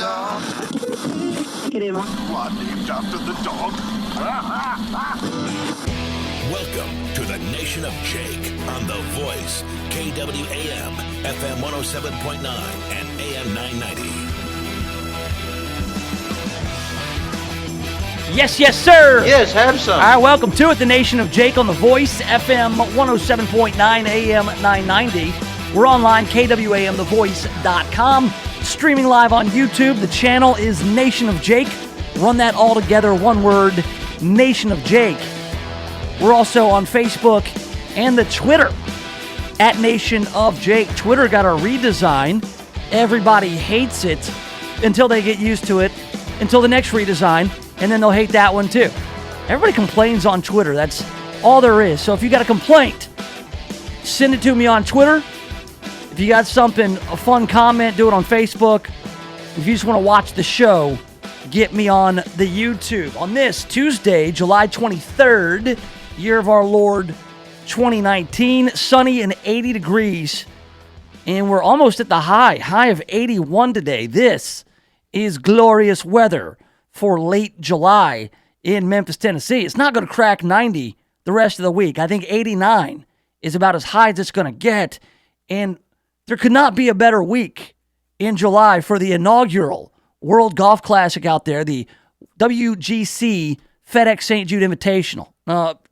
dog. What, named after the dog? Welcome to the Nation of Jake on The Voice, KWAM, FM 107.9 and AM 990. Yes, sir. Yes, have some. All right, welcome to it, the Nation of Jake on The Voice, FM 107.9, AM 990. We're online, KWAMTheVoice.com. Streaming live on YouTube. The channel is Nation of Jake. Run that all together, one word, Nation of Jake. We're also on Facebook and the Twitter, at Nation of Jake. Twitter got a redesign. Everybody hates it until they get used to it, until the next redesign. And then they'll hate that one too. Everybody complains on Twitter. That's all there is. So if you got a complaint, send it to me on Twitter. If you got something, a fun comment, do it on Facebook. If you just want to watch the show, get me on the YouTube. On this Tuesday, July 23rd, year of our Lord 2019, sunny and 80 degrees. And we're almost at the high of 81 today. This is glorious weather for late July in Memphis, Tennessee. It's not going to crack 90 the rest of the week. I think 89 is about as high as it's going to get. And there could not be a better week in July for the inaugural World Golf Classic out there, the WGC FedEx St. Jude Invitational.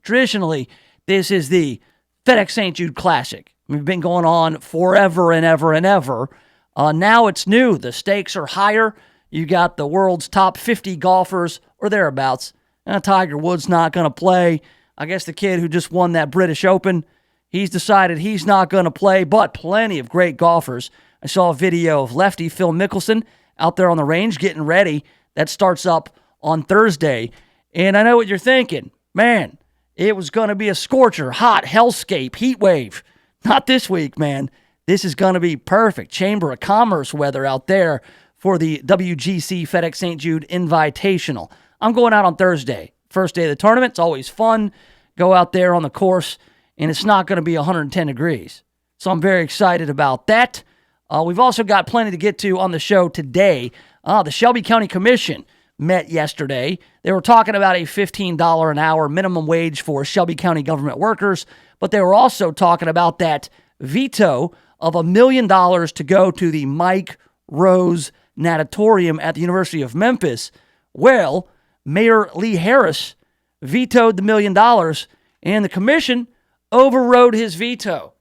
Traditionally, this is the FedEx St. Jude Classic. We've been going on forever and ever and ever. Now it's new. The stakes are higher. You got the world's top 50 golfers or thereabouts. Tiger Woods not going to play. I guess the kid who just won that British Open, he's decided he's not going to play, but plenty of great golfers. I saw a video of lefty Phil Mickelson out there on the range getting ready. That starts up on Thursday. And I know what you're thinking. Man, it was going to be a scorcher, hot, hellscape, heat wave. Not this week, man. This is going to be perfect. Chamber of Commerce weather out there for the WGC FedEx St. Jude Invitational. I'm going out on Thursday. First day of the tournament. It's always fun. Go out there on the course, and it's not going to be 110 degrees. So I'm very excited about that. We've also got plenty to get to on the show today. The Shelby County Commission met yesterday. They were talking about a $15 an hour minimum wage for Shelby County government workers, but they were also talking about that veto of $1 million to go to the Mike Rose Natatorium at the University of Memphis. Well, Mayor Lee Harris vetoed the $1 million, and the commission overrode his veto.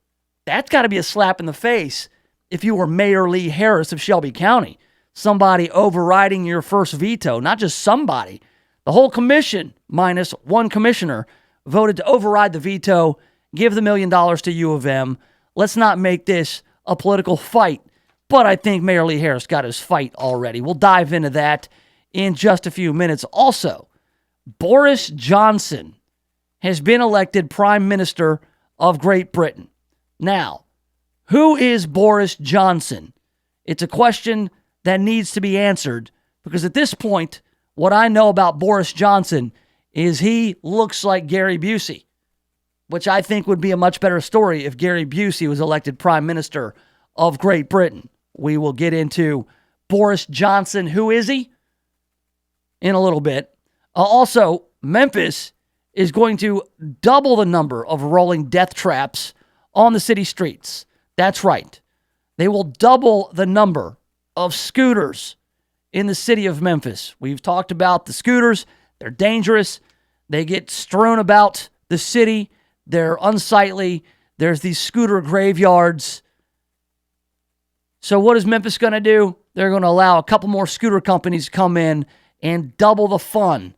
That's got to be a slap in the face if you were Mayor Lee Harris of Shelby County. Somebody overriding your first veto, not just somebody. The whole commission, minus one commissioner, voted to override the veto, give the $1 million to U of M. Let's not make this a political fight. But I think Mayor Lee Harris got his fight already. We'll dive into that in just a few minutes. Also, Boris Johnson has been elected Prime Minister of Great Britain. Now, who is Boris Johnson? It's a question that needs to be answered because at this point, what I know about Boris Johnson is he looks like Gary Busey, which I think would be a much better story if Gary Busey was elected Prime Minister of Great Britain. We will get into Boris Johnson. Who is he? In a little bit. Also, Memphis is going to double the number of rolling death traps on the city streets. That's right. They will double the number of scooters in the city of Memphis. We've talked about the scooters. They're dangerous. They get strewn about the city. They're unsightly. There's these scooter graveyards. So what is Memphis going to do? They're going to allow a couple more scooter companies to come in and double the fun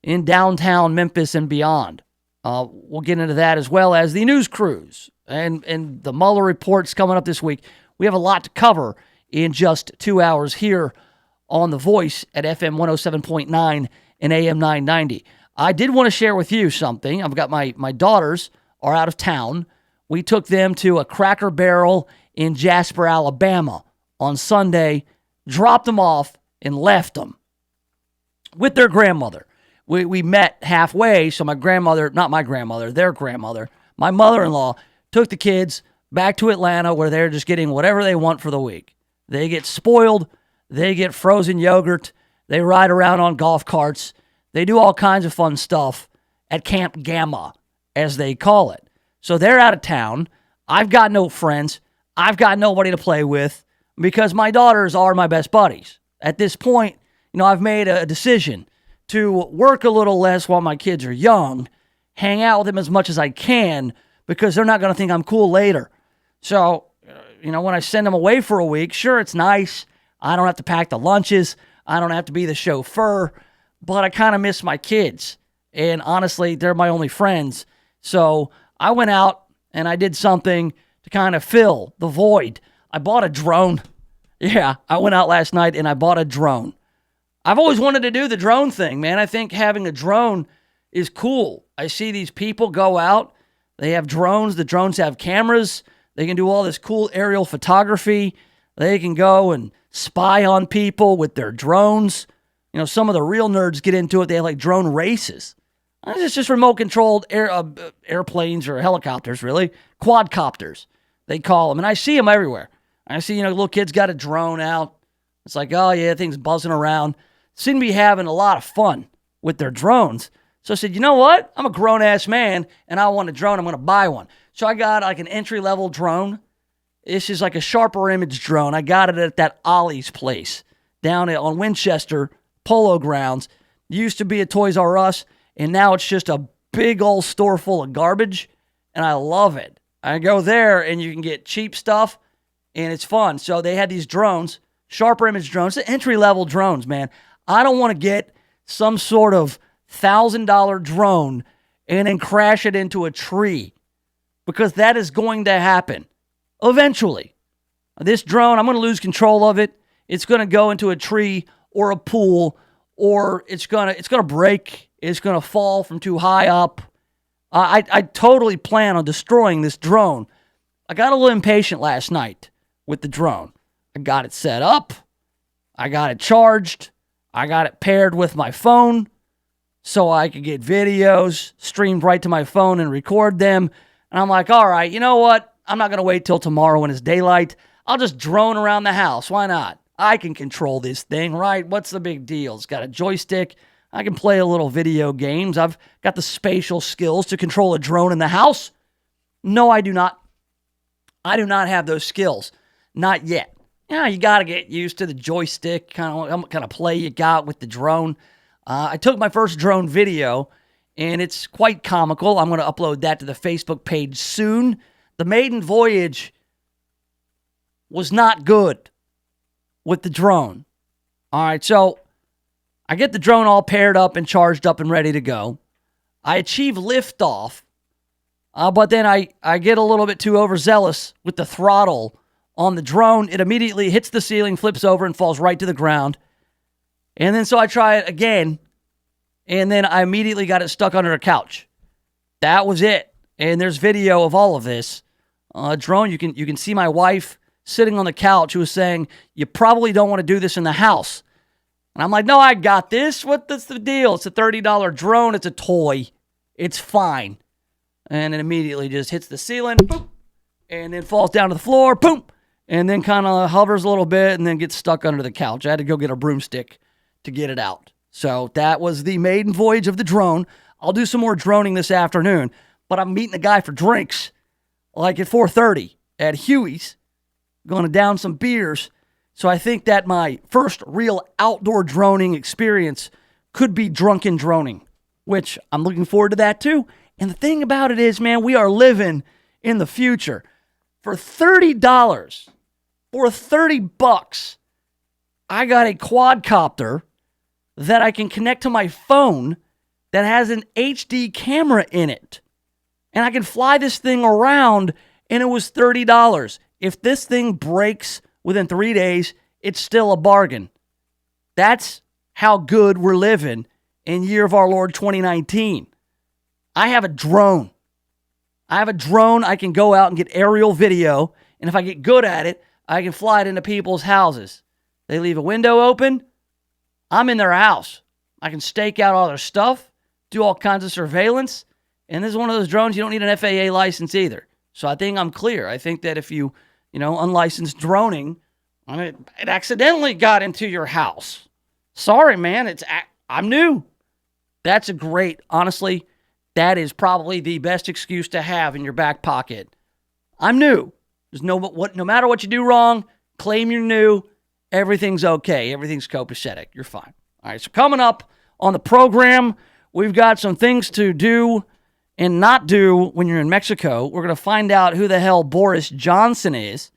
in downtown Memphis and beyond. We'll get into that as well as the news cruise and the Mueller reports coming up this week. We have a lot to cover in just 2 hours here on The Voice at FM 107.9 and AM 990. I did want to share with you something. I've got my daughters are out of town. We took them to a Cracker Barrel in Jasper, Alabama on Sunday, dropped them off, and left them with their grandmother. We met halfway, so their grandmother, my mother-in-law, took the kids back to Atlanta where they're just getting whatever they want for the week. They get spoiled. They get frozen yogurt. They ride around on golf carts. They do all kinds of fun stuff at Camp Gamma, as they call it. So they're out of town. I've got no friends. I've got nobody to play with because my daughters are my best buddies. At this point, I've made a decision to work a little less while my kids are young, hang out with them as much as I can because they're not going to think I'm cool later. So, when I send them away for a week, sure, it's nice. I don't have to pack the lunches. I don't have to be the chauffeur, but I kind of miss my kids. And honestly, they're my only friends. So I went out and I did something to kind of fill the void. I bought a drone. Yeah, I went out last night and I bought a drone. I've always wanted to do the drone thing, man. I think having a drone is cool. I see these people go out. They have drones. The drones have cameras. They can do all this cool aerial photography. They can go and spy on people with their drones. Some of the real nerds get into it. They have like drone races. It's just remote-controlled airplanes or helicopters, really. Quadcopters, they call them. And I see them everywhere. I see, little kids got a drone out. It's like, oh, yeah, things buzzing around. Seem to be having a lot of fun with their drones. So I said, you know what? I'm a grown-ass man, and I want a drone. I'm going to buy one. So I got like an entry-level drone. This is like a sharper image drone. I got it at that Ollie's place down on Winchester Polo Grounds. Used to be a Toys R Us, and now it's just a big old store full of garbage, and I love it. I go there, and you can get cheap stuff, and it's fun. So they had these drones, sharper image drones, entry-level drones, man. I don't want to get some sort of $1,000 drone and then crash it into a tree because that is going to happen eventually. This drone, I'm going to lose control of it. It's going to go into a tree or a pool, or it's going to break. It's going to fall from too high up. I totally plan on destroying this drone. I got a little impatient last night with the drone. I got it set up. I got it charged. I got it paired with my phone so I could get videos streamed right to my phone and record them. And I'm like, all right, you know what? I'm not going to wait till tomorrow when it's daylight. I'll just drone around the house. Why not? I can control this thing, right? What's the big deal? It's got a joystick. I can play a little video games. I've got the spatial skills to control a drone in the house. No, I do not. I do not have those skills. Not yet. You got to get used to the joystick, kind of play you got with the drone. I took my first drone video, and it's quite comical. I'm going to upload that to the Facebook page soon. The maiden voyage was not good with the drone. All right, so I get the drone all paired up and charged up and ready to go. I achieve liftoff, but then I get a little bit too overzealous with the throttle on the drone. It immediately hits the ceiling, flips over, and falls right to the ground. And then so I try it again, and then I immediately got it stuck under a couch. That was it. And there's video of all of this. Drone, you can see my wife sitting on the couch who was saying, you probably don't want to do this in the house. And I'm like, no, I got this. What's the deal? It's a $30 drone. It's a toy. It's fine. And it immediately just hits the ceiling, boom, and then falls down to the floor, boom, and then kind of hovers a little bit and then gets stuck under the couch. I had to go get a broomstick to get it out. So that was the maiden voyage of the drone. I'll do some more droning this afternoon, but I'm meeting a guy for drinks like at 4:30 at Huey's. Going to down some beers. So I think that my first real outdoor droning experience could be drunken droning, which I'm looking forward to that too. And the thing about it is, man, we are living in the future. For $30, or $30, I got a quadcopter that I can connect to my phone that has an HD camera in it. And I can fly this thing around, and it was $30. If this thing breaks within 3 days, it's still a bargain. That's how good we're living in year of our Lord 2019. I have a drone. I can go out and get aerial video, and if I get good at it, I can fly it into people's houses. They leave a window open, I'm in their house. I can stake out all their stuff, do all kinds of surveillance, and this is one of those drones you don't need an FAA license either. So I think I'm clear. I think that if you unlicensed droning And it accidentally got into your house. Sorry, man. I'm new. That's honestly, that is probably the best excuse to have in your back pocket. I'm new. No matter what you do wrong, claim you're new. Everything's okay. Everything's copacetic. You're fine. All right, so coming up on the program, we've got some things to do and not do when you're in Mexico. We're going to find out who the hell Boris Johnson is.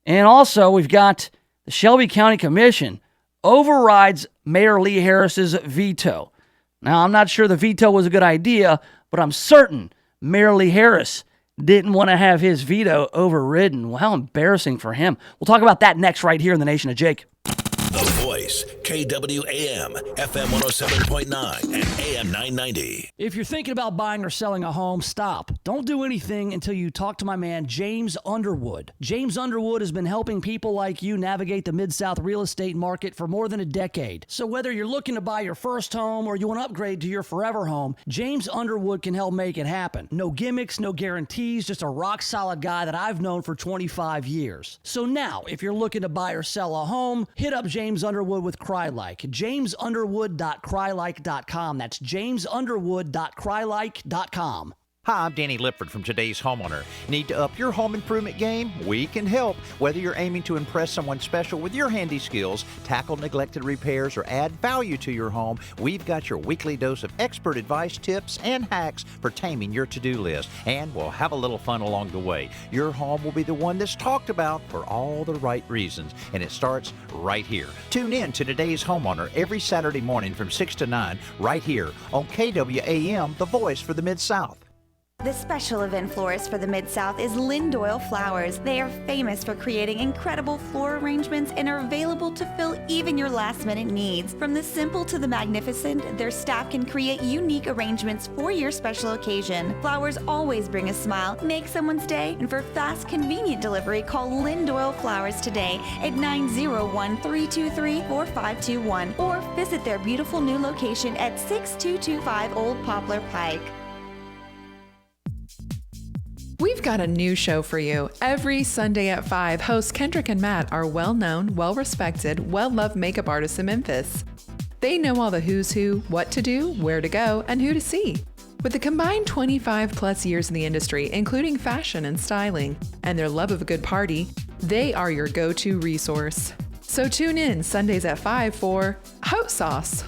And also, we've got the Shelby County Commission overrides Mayor Lee Harris's veto. Now, I'm not sure the veto was a good idea, but I'm certain Mayor Lee Harris didn't want to have his veto overridden. Well, how embarrassing for him. We'll talk about that next right here in the Nation of Jake. The Voice, KWAM, FM 107.9 and AM 990. If you're thinking about buying or selling a home, stop. Don't do anything until you talk to my man, James Underwood. James Underwood has been helping people like you navigate the Mid-South real estate market for more than a decade. So whether you're looking to buy your first home or you want to upgrade to your forever home, James Underwood can help make it happen. No gimmicks, no guarantees, just a rock-solid guy that I've known for 25 years. So now, if you're looking to buy or sell a home, hit up James Underwood with CryLike. JamesUnderwood.CryLike.com. That's JamesUnderwood.CryLike.com. Hi, I'm Danny Lipford from Today's Homeowner. Need to up your home improvement game? We can help. Whether you're aiming to impress someone special with your handy skills, tackle neglected repairs, or add value to your home, we've got your weekly dose of expert advice, tips, and hacks for taming your to-do list. And we'll have a little fun along the way. Your home will be the one that's talked about for all the right reasons, and it starts right here. Tune in to Today's Homeowner every Saturday morning from 6 to 9 right here on KWAM, the voice for the Mid-South. The special event florist for the Mid-South is Lynn Doyle Flowers. They are famous for creating incredible floral arrangements and are available to fill even your last-minute needs. From the simple to the magnificent, their staff can create unique arrangements for your special occasion. Flowers always bring a smile, make someone's day, and for fast, convenient delivery, call Lynn Doyle Flowers today at 901-323-4521 or visit their beautiful new location at 6225 Old Poplar Pike. We've got a new show for you. Every Sunday at 5, hosts Kendrick and Matt are well-known, well-respected, well-loved makeup artists in Memphis. They know all the who's who, what to do, where to go, and who to see. With a combined 25-plus years in the industry, including fashion and styling, and their love of a good party, they are your go-to resource. So tune in Sundays at 5 for Hot Sauce.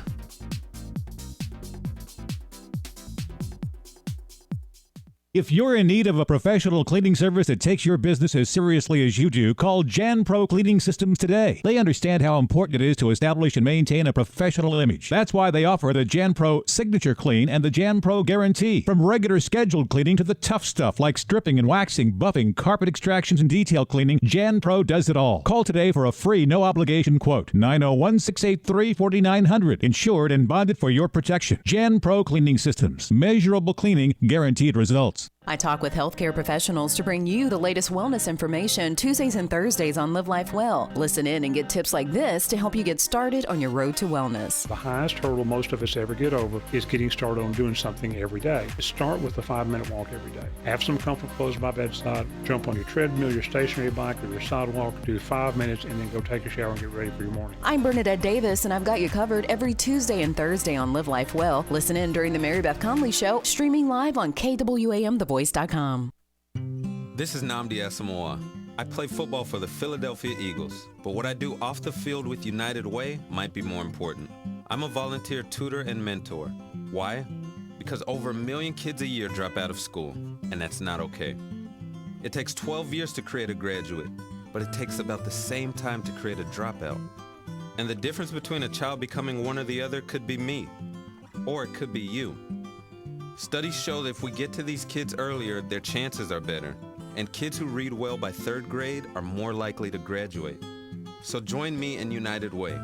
If you're in need of a professional cleaning service that takes your business as seriously as you do, call Jan Pro Cleaning Systems today. They understand how important it is to establish and maintain a professional image. That's why they offer the Jan Pro Signature Clean and the Jan Pro Guarantee. From regular scheduled cleaning to the tough stuff like stripping and waxing, buffing, carpet extractions, and detail cleaning, Jan Pro does it all. Call today for a free, no-obligation quote. 901-683-4900. Insured and bonded for your protection. Jan Pro Cleaning Systems. Measurable cleaning, guaranteed results. I talk with healthcare professionals to bring you the latest wellness information Tuesdays and Thursdays on Live Life Well. Listen in and get tips like this to help you get started on your road to wellness. The highest hurdle most of us ever get over is getting started on doing something every day. Start with a 5-minute walk every day. Have some comfort close by bedside. Jump on your treadmill, your stationary bike, or your sidewalk. Do 5 minutes and then go take a shower and get ready for your morning. I'm Bernadette Davis, and I've got you covered every Tuesday and Thursday on Live Life Well. Listen in during the Mary Beth Conley Show, streaming live on KWAM.com. This is Nnamdi Asamoah. I play football for the Philadelphia Eagles, but what I do off the field with United Way might be more important. I'm a volunteer tutor and mentor. Why? Because over 1 million kids a year drop out of school, and that's not okay. It takes 12 years to create a graduate, but it takes about the same time to create a dropout. And the difference between a child becoming one or the other could be me, or it could be you. Studies show that if we get to these kids earlier, their chances are better. And kids who read well by 3rd grade are more likely to graduate. So join me in United Way.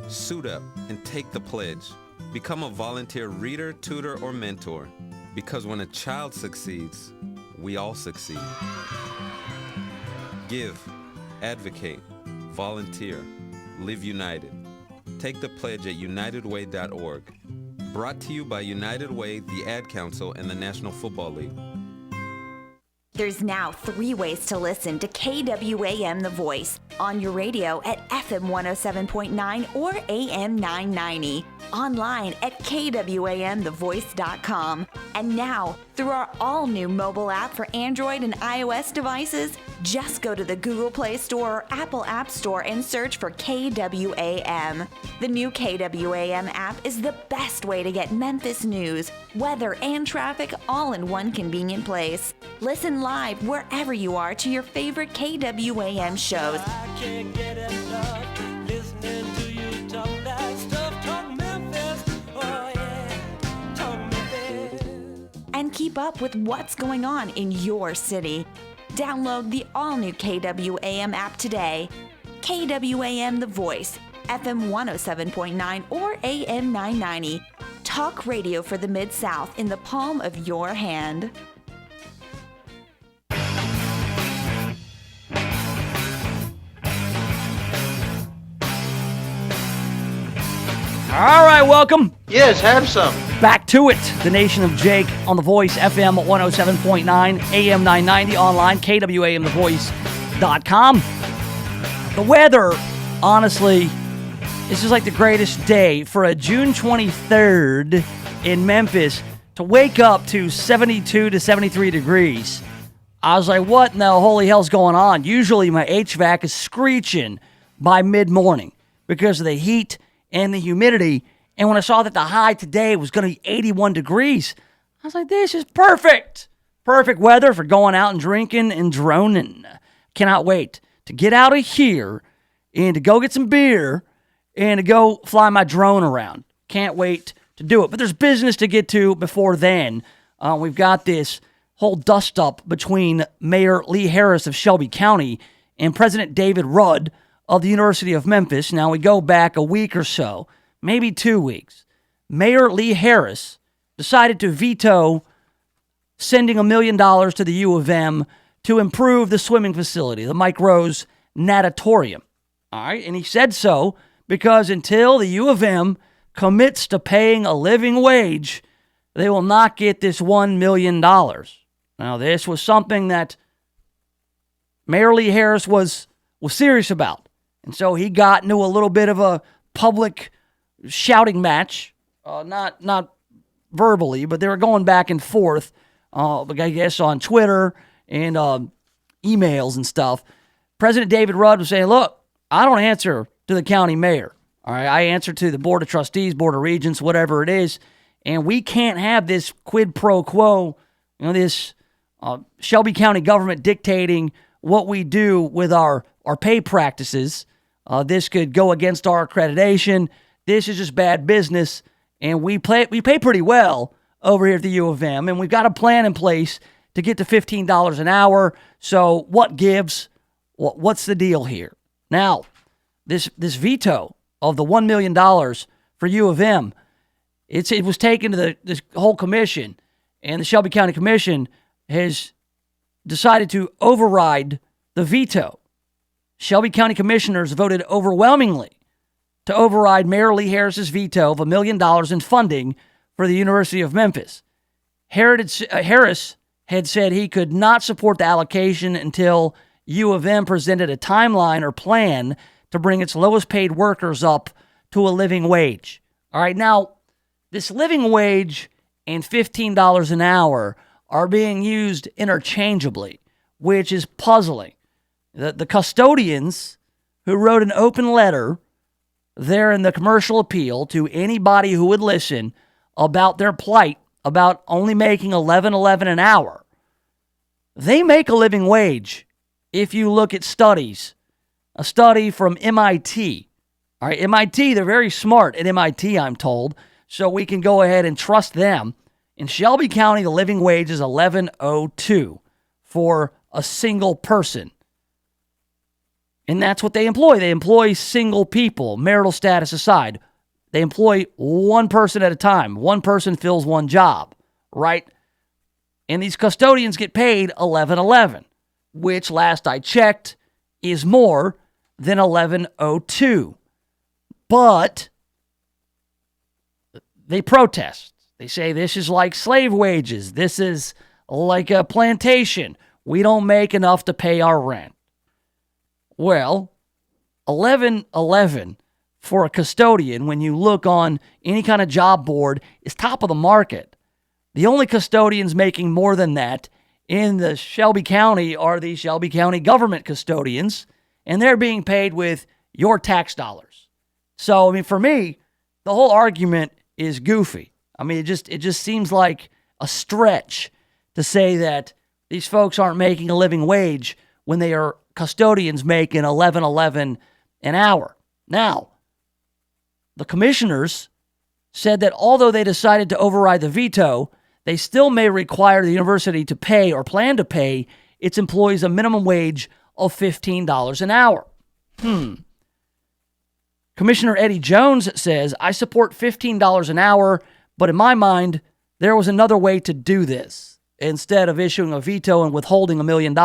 Suit up and take the pledge. Become a volunteer reader, tutor, or mentor. Because when a child succeeds, we all succeed. Give, advocate, volunteer, live united. Take the pledge at unitedway.org. Brought to you by United Way, the Ad Council, and the National Football League. There's now 3 ways to listen to KWAM The Voice on your radio at FM 107.9 or AM 990, online at KWAMTheVoice.com, and now through our all-new mobile app for Android and iOS devices. Just go to the Google Play Store or Apple App Store and search for KWAM. The new KWAM app is the best way to get Memphis news, weather, and traffic all in one convenient place. Listen live wherever you are to your favorite KWAM shows. I can't get enough listening to you talk that stuff. Talk Memphis, oh yeah, talk Memphis. And keep up with what's going on in your city. Download the all-new KWAM app today. KWAM The Voice, FM 107.9 or AM 990. Talk radio for the Mid-South in the palm of your hand. All right, welcome. Yes, have some. Back to it. The Nation of Jake on The Voice, FM 107.9, AM 990, online, KWAMTheVoice.com. The weather, honestly, this is like the greatest day for a June 23rd in Memphis to wake up to 72 to 73 degrees. I was like, what in the holy hell's going on? Usually my HVAC is screeching by mid-morning because of the heat and the humidity. And when I saw that the high today was going to be 81 degrees, I was like, this is perfect. Perfect weather for going out and drinking and droning. Cannot wait to get out of here and to go get some beer and to go fly my drone around. Can't wait to do it. But there's business to get to before then. We've got this whole dust-up between Mayor Lee Harris of Shelby County and President David Rudd of the University of Memphis. Now, we go back a week or so, maybe 2 weeks. Mayor Lee Harris decided to veto sending $1 million to the U of M to improve the swimming facility, the Mike Rose Natatorium. All right, and he said so because until the U of M commits to paying a living wage, they will not get this $1 million. Now, this was something that Mayor Lee Harris was serious about. And so he got into a little bit of a public shouting match, not verbally, but they were going back and forth, I guess, on Twitter and emails and stuff. President David Rudd was saying, look, I don't answer to the county mayor. All right, I answer to the Board of Trustees, Board of Regents, whatever it is, and we can't have this quid pro quo, this Shelby County government dictating what we do with our pay practices. This could go against our accreditation. This is just bad business, and we pay pretty well over here at the U of M, and we've got a plan in place to get to $15 an hour. So what gives? What's the deal here? Now, this veto of the $1 million for U of M, it was taken to this whole commission, and the Shelby County Commission has decided to override the veto. Shelby County Commissioners voted overwhelmingly to override Mayor Lee Harris's veto of $1 million in funding for the University of Memphis. Harris had said he could not support the allocation until U of M presented a timeline or plan to bring its lowest paid workers up to a living wage. All right, now, this living wage and $15 an hour are being used interchangeably, which is puzzling. The custodians who wrote an open letter there in the commercial appeal to anybody who would listen about their plight, about only making $11.11 an hour, they make a living wage if you look at studies. A study from MIT. All right, MIT, they're very smart at MIT, I'm told, so we can go ahead and trust them. In Shelby County, the living wage is $11.02 for a single person. And that's what they employ. They employ single people, marital status aside. They employ one person at a time. One person fills one job, right? And these custodians get paid $11.11, which last I checked is more than $11.02. But they protest. They say this is like slave wages. This is like a plantation. We don't make enough to pay our rent. Well, 11.11 for a custodian, when you look on any kind of job board, is top of the market. The only custodians making more than that in the Shelby County are the Shelby County government custodians, and they're being paid with your tax dollars. So, I mean, for me, the whole argument is goofy. I mean, it just seems like a stretch to say that these folks aren't making a living wage when they are custodians making $11.11 an hour. Now, the commissioners said that although they decided to override the veto, they still may require the university to pay or plan to pay its employees a minimum wage of $15 an hour. Commissioner Eddie Jones says, I support $15 an hour, but in my mind, there was another way to do this instead of issuing a veto and withholding $1 million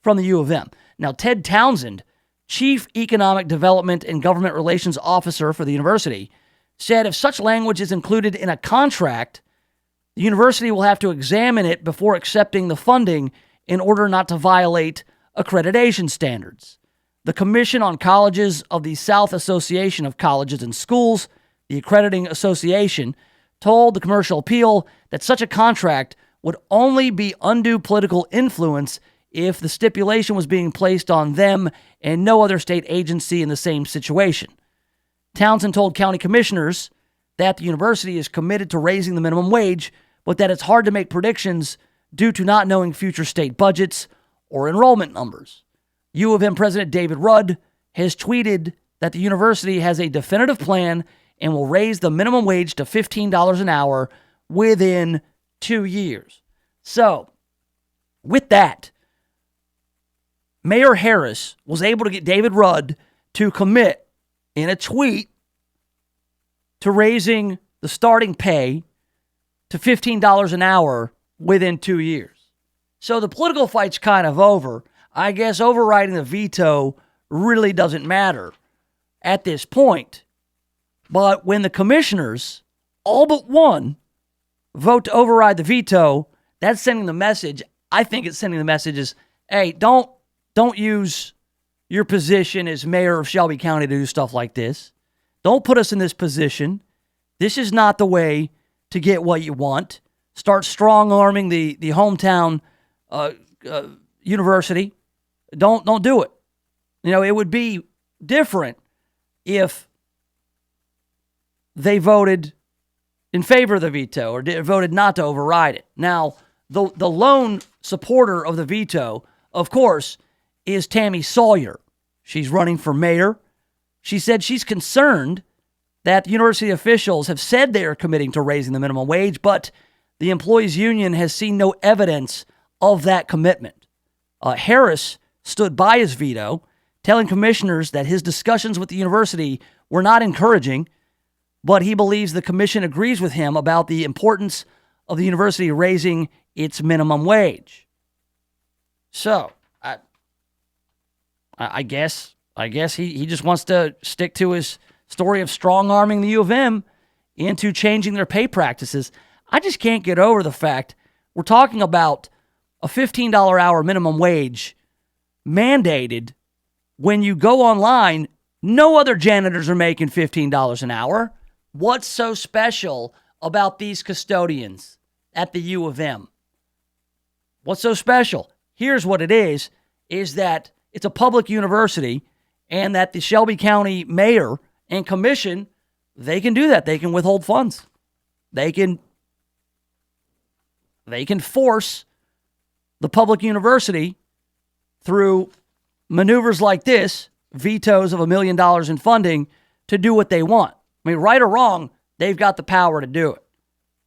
from the U of M. Now, Ted Townsend, Chief Economic Development and Government Relations Officer for the university, said if such language is included in a contract, the university will have to examine it before accepting the funding in order not to violate accreditation standards. The Commission on Colleges of the South Association of Colleges and Schools, the accrediting association, told the Commercial Appeal that such a contract would only be undue political influence if the stipulation was being placed on them and no other state agency in the same situation. Townsend told county commissioners that the university is committed to raising the minimum wage, but that it's hard to make predictions due to not knowing future state budgets or enrollment numbers. U of M President David Rudd has tweeted that the university has a definitive plan and will raise the minimum wage to $15 an hour within 2 years. So, with that, Mayor Harris was able to get David Rudd to commit in a tweet to raising the starting pay to $15 an hour within 2 years. So the political fight's kind of over. I guess overriding the veto really doesn't matter at this point. But when the commissioners, all but one, vote to override the veto, that's sending the message. I think it's sending the message is, hey, don't use your position as mayor of Shelby County to do stuff like this. Don't put us in this position. This is not the way to get what you want. Start strong-arming the hometown university. Don't do it. You know, it would be different if they voted in favor of the veto or voted not to override it. Now, the lone supporter of the veto, of course, is Tammy Sawyer. She's running for mayor. She said she's concerned that the university officials have said they are committing to raising the minimum wage, but the employees union has seen no evidence of that commitment. Harris stood by his veto, telling commissioners that his discussions with the university were not encouraging, but he believes the commission agrees with him about the importance of the university raising its minimum wage. So, I guess he just wants to stick to his story of strong-arming the U of M into changing their pay practices. I just can't get over the fact we're talking about a $15 hour minimum wage mandated. When you go online, no other janitors are making $15 an hour. What's so special about these custodians at the U of M? What's so special? Here's what it is that it's a public university and that the Shelby County mayor and commission, they can do that. They can withhold funds. They can force the public university through maneuvers like this, vetoes of $1 million in funding, to do what they want. I mean, right or wrong, they've got the power to do it.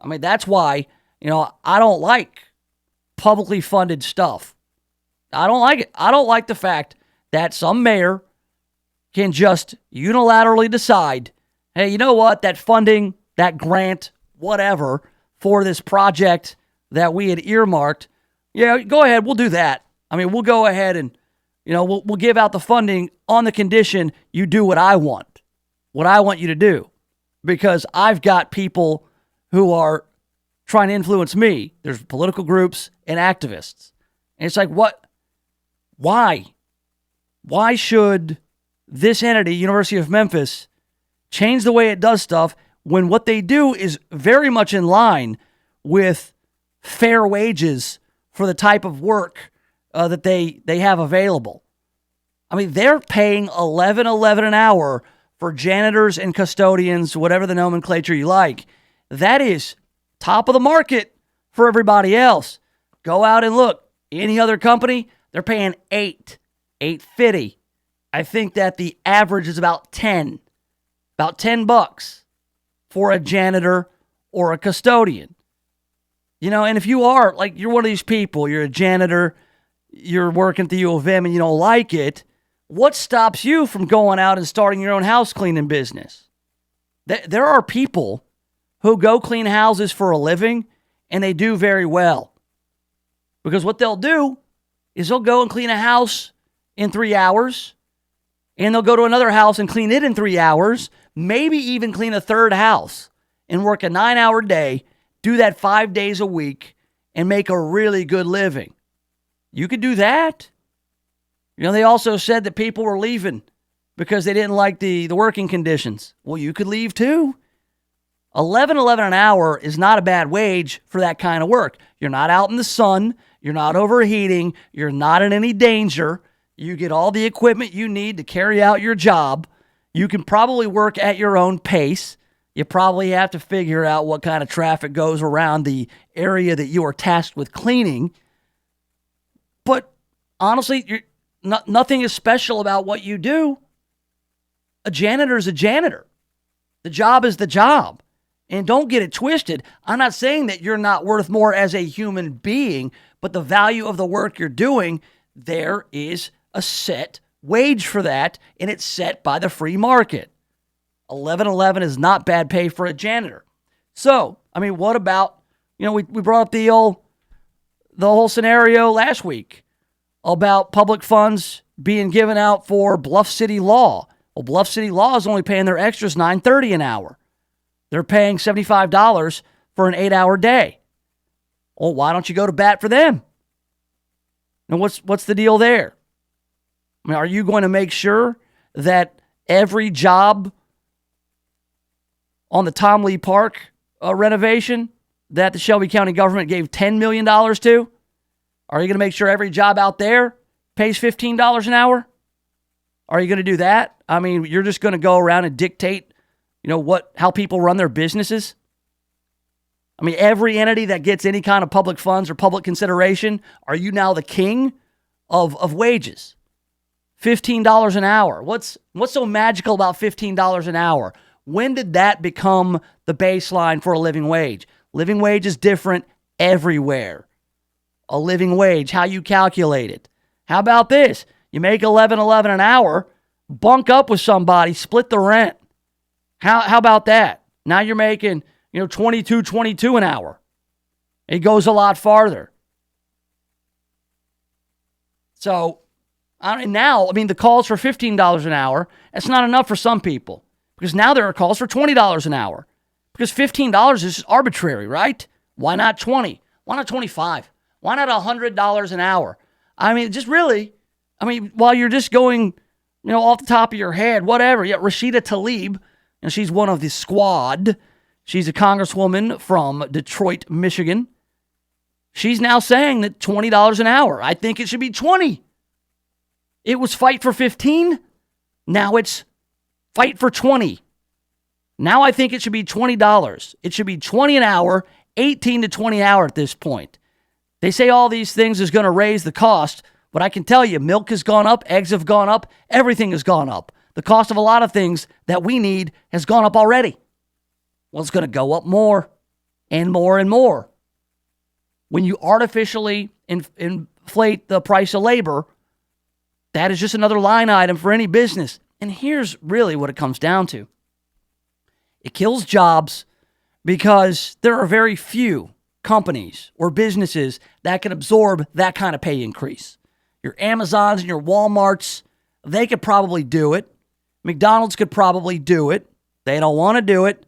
I mean, that's why, I don't like publicly funded stuff. I don't like it. I don't like the fact that some mayor can just unilaterally decide, hey, you know what, that funding, that grant, whatever, for this project that we had earmarked, yeah, go ahead, we'll do that. I mean, we'll go ahead and, we'll give out the funding on the condition you do what I want you to do, because I've got people who are trying to influence me. There's political groups and activists. And it's like, what? Why? Why should this entity, University of Memphis, change the way it does stuff when what they do is very much in line with fair wages for the type of work that they have available? I mean, they're paying $11 an hour for janitors and custodians, whatever the nomenclature you like. That is top of the market for everybody else. Go out and look. Any other company, they're paying $8.50. I think that the average is about $10 bucks for a janitor or a custodian. You know, and if you are, like, you're one of these people, you're a janitor, you're working at the U of M and you don't like it, what stops you from going out and starting your own house cleaning business? There are people who go clean houses for a living, and they do very well. Because what they'll do is they'll go and clean a house in 3 hours, and they'll go to another house and clean it in 3 hours, maybe even clean a third house and work a 9-hour day, do that 5 days a week, and make a really good living. You could do that. You know, they also said that people were leaving because they didn't like the working conditions. Well, you could leave too. $11 an hour is not a bad wage for that kind of work. You're not out in the sun. You're not overheating. You're not in any danger. You get all the equipment you need to carry out your job. You can probably work at your own pace. You probably have to figure out what kind of traffic goes around the area that you are tasked with cleaning. But honestly, nothing is special about what you do. A janitor is a janitor. The job is the job. And don't get it twisted. I'm not saying that you're not worth more as a human being, but the value of the work you're doing, there is a set wage for that, and it's set by the free market. $11.11 is not bad pay for a janitor. So, I mean, what about, you know, we brought up the whole scenario last week about public funds being given out for Bluff City Law. Well, Bluff City Law is only paying their extras $9.30 an hour. They're paying $75 for an 8-hour day. Well, why don't you go to bat for them? And what's the deal there? I mean, are you going to make sure that every job on the Tom Lee Park renovation that the Shelby County government gave $10 million to, are you going to make sure every job out there pays $15 an hour? Are you going to do that? I mean, you're just going to go around and dictate, you know, how people run their businesses? I mean, every entity that gets any kind of public funds or public consideration, are you now the king of wages? $15 an hour. What's so magical about $15 an hour? When did that become the baseline for a living wage? Living wage is different everywhere. A living wage, how you calculate it. How about this? You make $11.11 an hour, bunk up with somebody, split the rent. How about that? Now you're making, you know, $22 an hour. It goes a lot farther. So now, I mean, the calls for $15 an hour, that's not enough for some people. Because now there are calls for $20 an hour. Because $15 is just arbitrary, right? Why not 20? Why not 25? Why not $100 an hour? I mean, just really, I mean, while you're just going, you know, off the top of your head, whatever. Yeah, Rashida Tlaib, and she's one of the squad. She's a congresswoman from Detroit, Michigan. She's now saying that $20 an hour. I think it should be 20. It was fight for 15. Now it's fight for 20. Now I think it should be $20. It should be 20 an hour, 18 to 20 an hour at this point. They say all these things is going to raise the cost, but I can tell you, milk has gone up, eggs have gone up, everything has gone up. The cost of a lot of things that we need has gone up already. Well, it's going to go up more and more and more. When you artificially inflate the price of labor, that is just another line item for any business. And here's really what it comes down to. It kills jobs because there are very few companies or businesses that can absorb that kind of pay increase. Your Amazons and your Walmarts, they could probably do it. McDonald's could probably do it. They don't want to do it.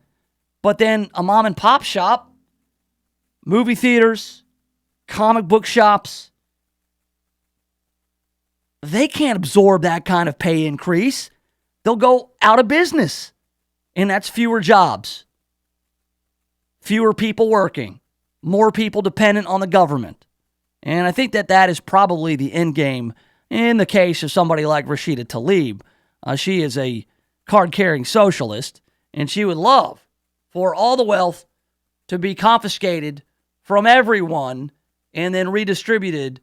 But then a mom and pop shop, movie theaters, comic book shops, they can't absorb that kind of pay increase. They'll go out of business. And that's fewer jobs, fewer people working, more people dependent on the government. And I think that is probably the end game in the case of somebody like Rashida Tlaib. She is a card-carrying socialist, and she would love for all the wealth to be confiscated from everyone and then redistributed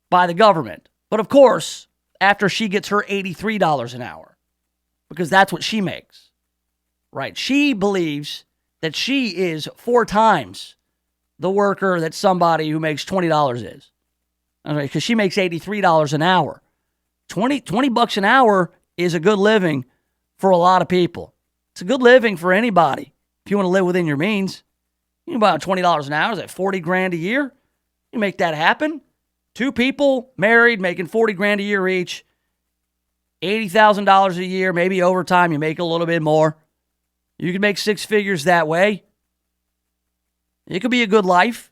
by the government. But of course, after she gets her $83 an hour, because that's what she makes, right? She believes that she is 4 times the worker that somebody who makes $20 is. Because she makes $83 an hour. $20 an hour is a good living for a lot of people. It's a good living for anybody. If you want to live within your means, you can buy $20 an hour. Is that $40,000 a year? You make that happen. 2 people married making $40,000 a year each. $80,000 a year, maybe overtime you make a little bit more. You can make 6 figures that way. It could be a good life.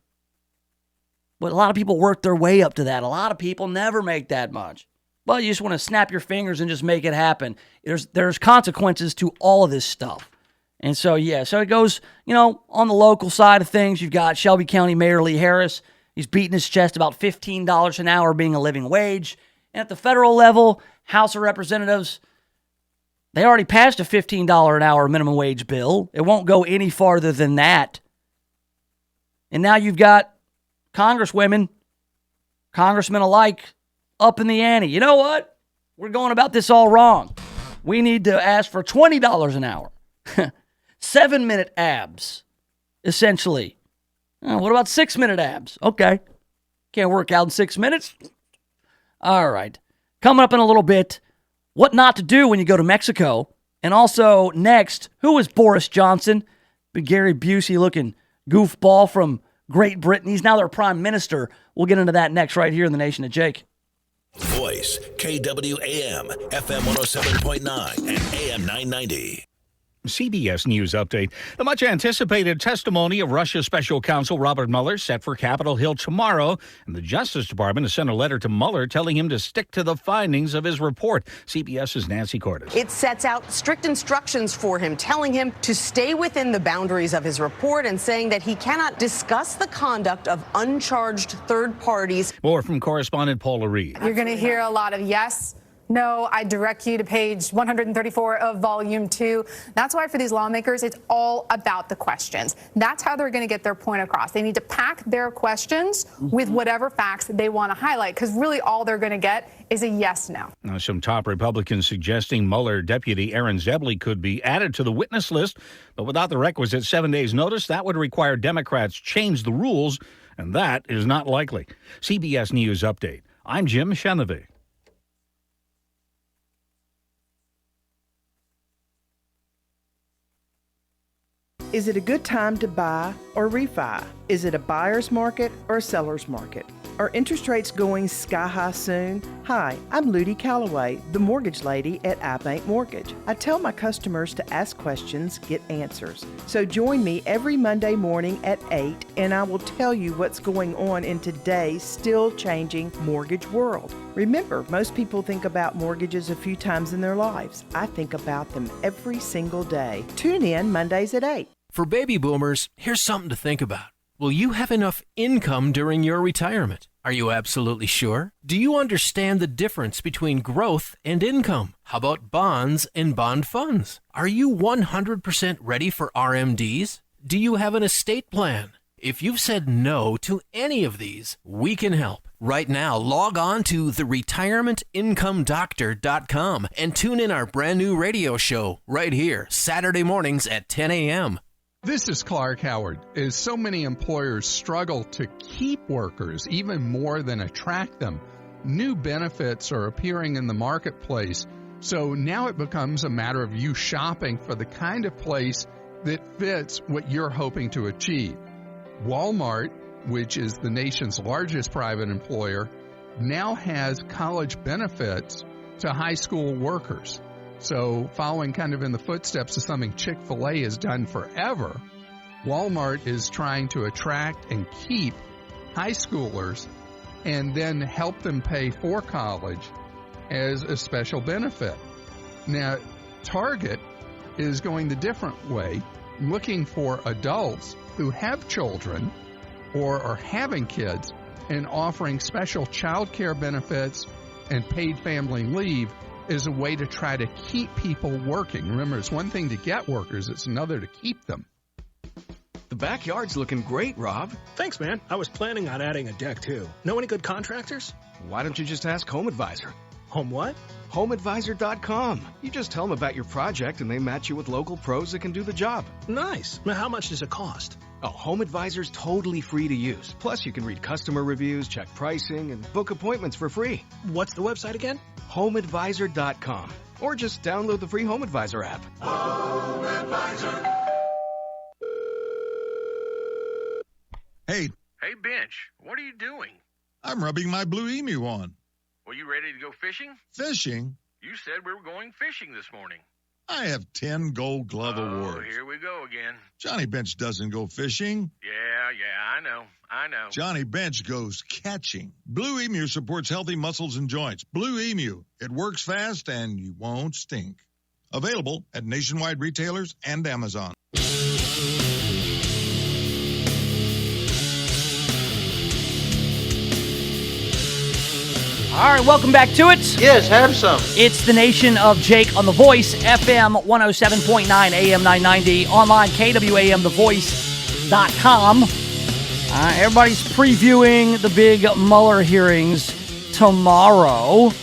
But a lot of people work their way up to that. A lot of people never make that much. But you just want to snap your fingers and just make it happen. There's consequences to all of this stuff. And so, yeah, so it goes, on the local side of things, you've got Shelby County Mayor Lee Harris. He's beating his chest about $15 an hour being a living wage. And at the federal level, House of Representatives, they already passed a $15 an hour minimum wage bill. It won't go any farther than that. And now you've got congresswomen, congressmen alike, up in the ante. You know what? We're going about this all wrong. We need to ask for $20 an hour. 7-minute abs, essentially. What about 6-minute abs? Okay. Can't work out in 6 minutes? All right. Coming up in a little bit, what not to do when you go to Mexico. And also, next, who is Boris Johnson? Big Gary Busey-looking goofball from Great Britain. He's now their prime minister. We'll get into that next right here in the Nation of Jake. Voice, KWAM, FM 107.9 and AM 990. CBS News update. The much-anticipated testimony of Russia Special Counsel Robert Mueller set for Capitol Hill tomorrow, and the Justice Department has sent a letter to Mueller telling him to stick to the findings of his report. CBS's Nancy Cordes. It sets out strict instructions for him, telling him to stay within the boundaries of his report and saying that he cannot discuss the conduct of uncharged third parties. More from correspondent Paula Reed. You're going to hear a lot of yes, no, I direct you to page 134 of Volume 2. That's why for these lawmakers, it's all about the questions. That's how they're going to get their point across. They need to pack their questions with whatever facts they want to highlight, because really all they're going to get is a yes, no. Now, some top Republicans suggesting Mueller Deputy Aaron Zebley could be added to the witness list, but without the requisite 7 days' notice, that would require Democrats change the rules, and that is not likely. CBS News Update. I'm Jim Chenevey. Is it a good time to buy or refi? Is it a buyer's market or a seller's market? Are interest rates going sky high soon? Hi, I'm Ludi Calloway, the mortgage lady at iBank Mortgage. I tell my customers to ask questions, get answers. So join me every Monday morning at 8 and I will tell you what's going on in today's still changing mortgage world. Remember, most people think about mortgages a few times in their lives. I think about them every single day. Tune in Mondays at 8. For baby boomers, here's something to think about. Will you have enough income during your retirement? Are you absolutely sure? Do you understand the difference between growth and income? How about bonds and bond funds? Are you 100% ready for RMDs? Do you have an estate plan? If you've said no to any of these, we can help. Right now, log on to theretirementincomeDoctor.com and tune in our brand new radio show right here, Saturday mornings at 10 a.m. This is Clark Howard. As so many employers struggle to keep workers even more than attract them, new benefits are appearing in the marketplace. So now it becomes a matter of you shopping for the kind of place that fits what you're hoping to achieve. Walmart, which is the nation's largest private employer, now has college benefits to high school workers. So following kind of in the footsteps of something Chick-fil-A has done forever, Walmart is trying to attract and keep high schoolers and then help them pay for college as a special benefit. Now, Target is going the different way, looking for adults who have children or are having kids and offering special child care benefits and paid family leave as a way to try to keep people working. Remember, it's one thing to get workers, it's another to keep them. The backyard's looking great, Rob. Thanks, man. I was planning on adding a deck, too. Know any good contractors? Why don't you just ask Home Advisor? Home what? HomeAdvisor.com. You just tell them about your project and they match you with local pros that can do the job. Nice. Now, how much does it cost? Oh, Home Advisor's totally free to use. Plus, you can read customer reviews, check pricing, and book appointments for free. What's the website again? HomeAdvisor.com. Or just download the free Home Advisor app. Home Advisor. Hey. Hey, Bench, what are you doing? I'm rubbing my Blue Emu on. Were you ready to go fishing? Fishing? You said we were going fishing this morning. I have 10 Gold Glove awards. Oh, here we go again. Johnny Bench doesn't go fishing. Yeah, I know. Johnny Bench goes catching. Blue Emu supports healthy muscles and joints. Blue Emu, it works fast and you won't stink. Available at nationwide retailers and Amazon. All right, welcome back to it. Yes, have some. It's the Nation of Jake on The Voice, FM 107.9, AM 990, online, KWAMTheVoice.com. Everybody's previewing the big Mueller hearings tomorrow.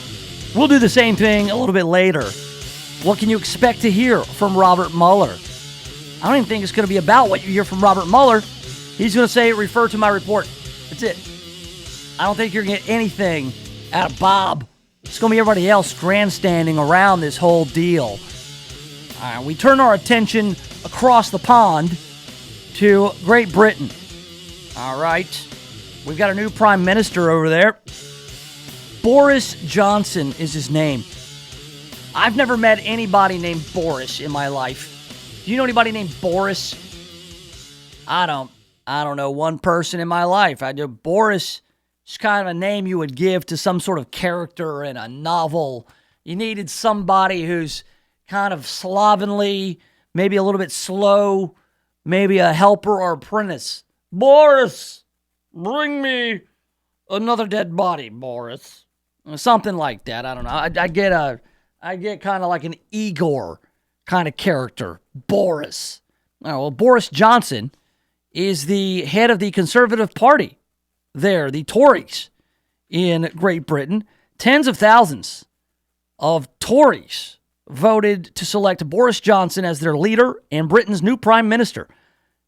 We'll do the same thing a little bit later. What can you expect to hear from Robert Mueller? I don't even think it's going to be about what you hear from Robert Mueller. He's going to say, refer to my report. That's it. I don't think you're going to get anything out of Bob. It's going to be everybody else grandstanding around this whole deal. We turn our attention across the pond to Great Britain. All right. We've got a new prime minister over there. Boris Johnson is his name. I've never met anybody named Boris in my life. Do you know anybody named Boris? I don't know one person in my life. I do. Boris is kind of a name you would give to some sort of character in a novel. You needed somebody who's kind of slovenly, maybe a little bit slow, maybe a helper or apprentice. Boris, bring me another dead body, Boris. Something like that. I don't know. I get kind of like an Igor kind of character. Boris. Oh, well, Boris Johnson is the head of the Conservative Party there, the Tories in Great Britain. Tens of thousands of Tories voted to select Boris Johnson as their leader and Britain's new prime minister,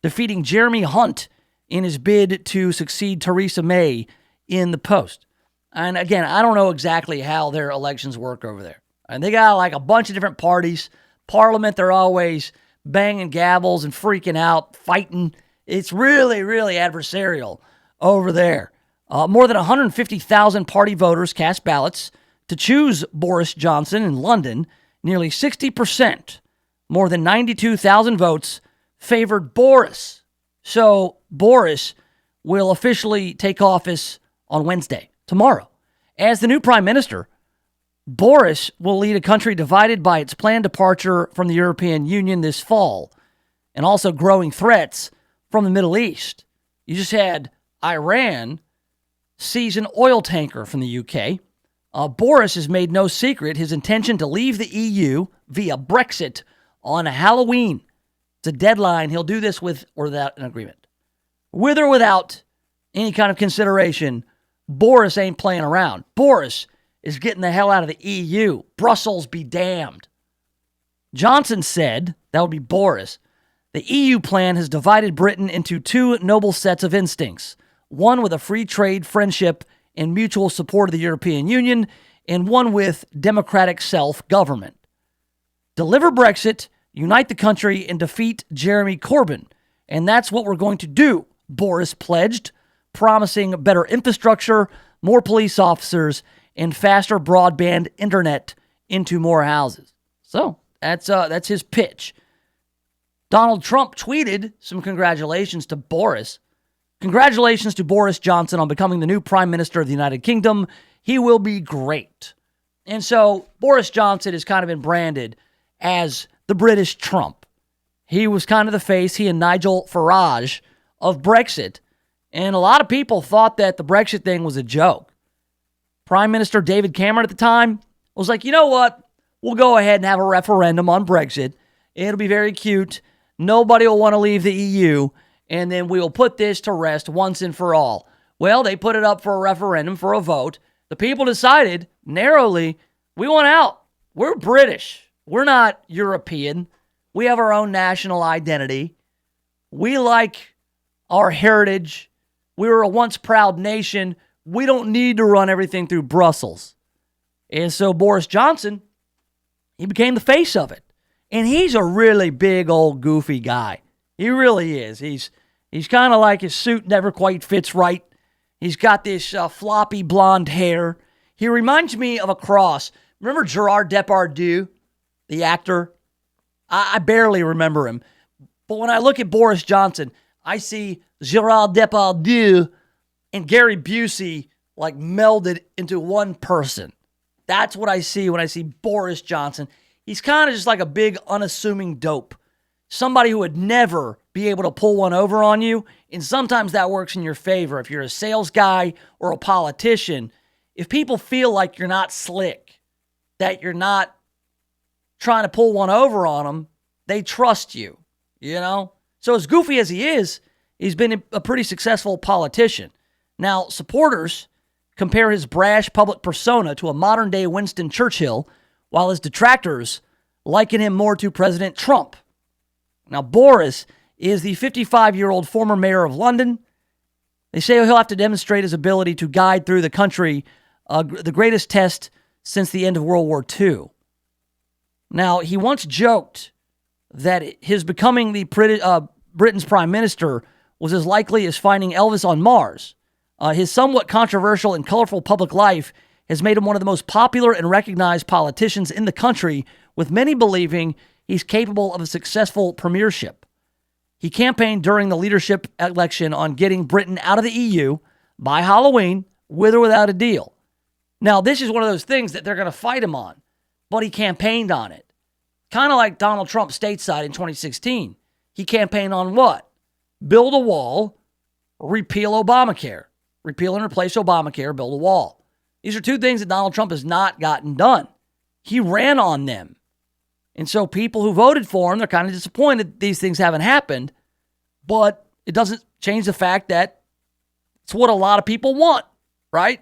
defeating Jeremy Hunt in his bid to succeed Theresa May in the post. And again, I don't know exactly how their elections work over there. And they got like a bunch of different parties. Parliament, they're always banging gavels and freaking out, fighting. It's really, really adversarial over there. More than 150,000 party voters cast ballots to choose Boris Johnson in London. Nearly 60%, more than 92,000 votes, favored Boris. So Boris will officially take office on Wednesday, tomorrow. As the new prime minister, Boris will lead a country divided by its planned departure from the European Union this fall, and also growing threats from the Middle East. You just had Iran seize an oil tanker from the UK. Boris has made no secret his intention to leave the EU via Brexit on Halloween. It's a deadline. He'll do this with or without an agreement. With or without any kind of consideration, Boris ain't playing around. Boris is getting the hell out of the EU. Brussels be damned. Johnson said, that would be Boris, the EU plan has divided Britain into two noble sets of instincts. One with a free trade, friendship, and mutual support of the European Union, and one with democratic self-government. Deliver Brexit, unite the country, and defeat Jeremy Corbyn. And that's what we're going to do, Boris pledged, promising better infrastructure, more police officers, and faster broadband internet into more houses. So that's his pitch. Donald Trump tweeted some congratulations to Boris. Congratulations to Boris Johnson on becoming the new Prime Minister of the United Kingdom. He will be great. And so Boris Johnson has kind of been branded as the British Trump. He was kind of the face, he and Nigel Farage, of Brexit. And a lot of people thought that the Brexit thing was a joke. Prime Minister David Cameron at the time was like, you know what? We'll go ahead and have a referendum on Brexit. It'll be very cute. Nobody will want to leave the EU. And then we will put this to rest once and for all. Well, they put it up for a referendum, for a vote. The people decided narrowly, we want out. We're British. We're not European. We have our own national identity. We like our heritage. We were a once proud nation. We don't need to run everything through Brussels. And so Boris Johnson, he became the face of it. And he's a really big old goofy guy. He really is. He's kind of like his suit never quite fits right. He's got this floppy blonde hair. He reminds me of a cross. Remember Gerard Depardieu, the actor? I barely remember him. But when I look at Boris Johnson, I see Gerard Depardieu and Gary Busey like melded into one person. That's what I see when I see Boris Johnson. He's kind of just like a big, unassuming dope. Somebody who would never be able to pull one over on you. And sometimes that works in your favor. If you're a sales guy or a politician, if people feel like you're not slick, that you're not trying to pull one over on them, they trust you, you know? So as goofy as he is, he's been a pretty successful politician. Now, supporters compare his brash public persona to a modern-day Winston Churchill, while his detractors liken him more to President Trump. Now, Boris is the 55-year-old former mayor of London. They say he'll have to demonstrate his ability to guide through the country, the greatest test since the end of World War II. Now, he once joked that his becoming the Britain's prime minister was as likely as finding Elvis on Mars. His somewhat controversial and colorful public life has made him one of the most popular and recognized politicians in the country, with many believing he's capable of a successful premiership. He campaigned during the leadership election on getting Britain out of the EU by Halloween, with or without a deal. Now, this is one of those things that they're going to fight him on, but he campaigned on it. Kind of like Donald Trump stateside in 2016. He campaigned on what? Build a wall, repeal Obamacare. Repeal and replace Obamacare, build a wall. These are two things that Donald Trump has not gotten done. He ran on them. And so people who voted for him, they're kind of disappointed these things haven't happened, but it doesn't change the fact that it's what a lot of people want, right?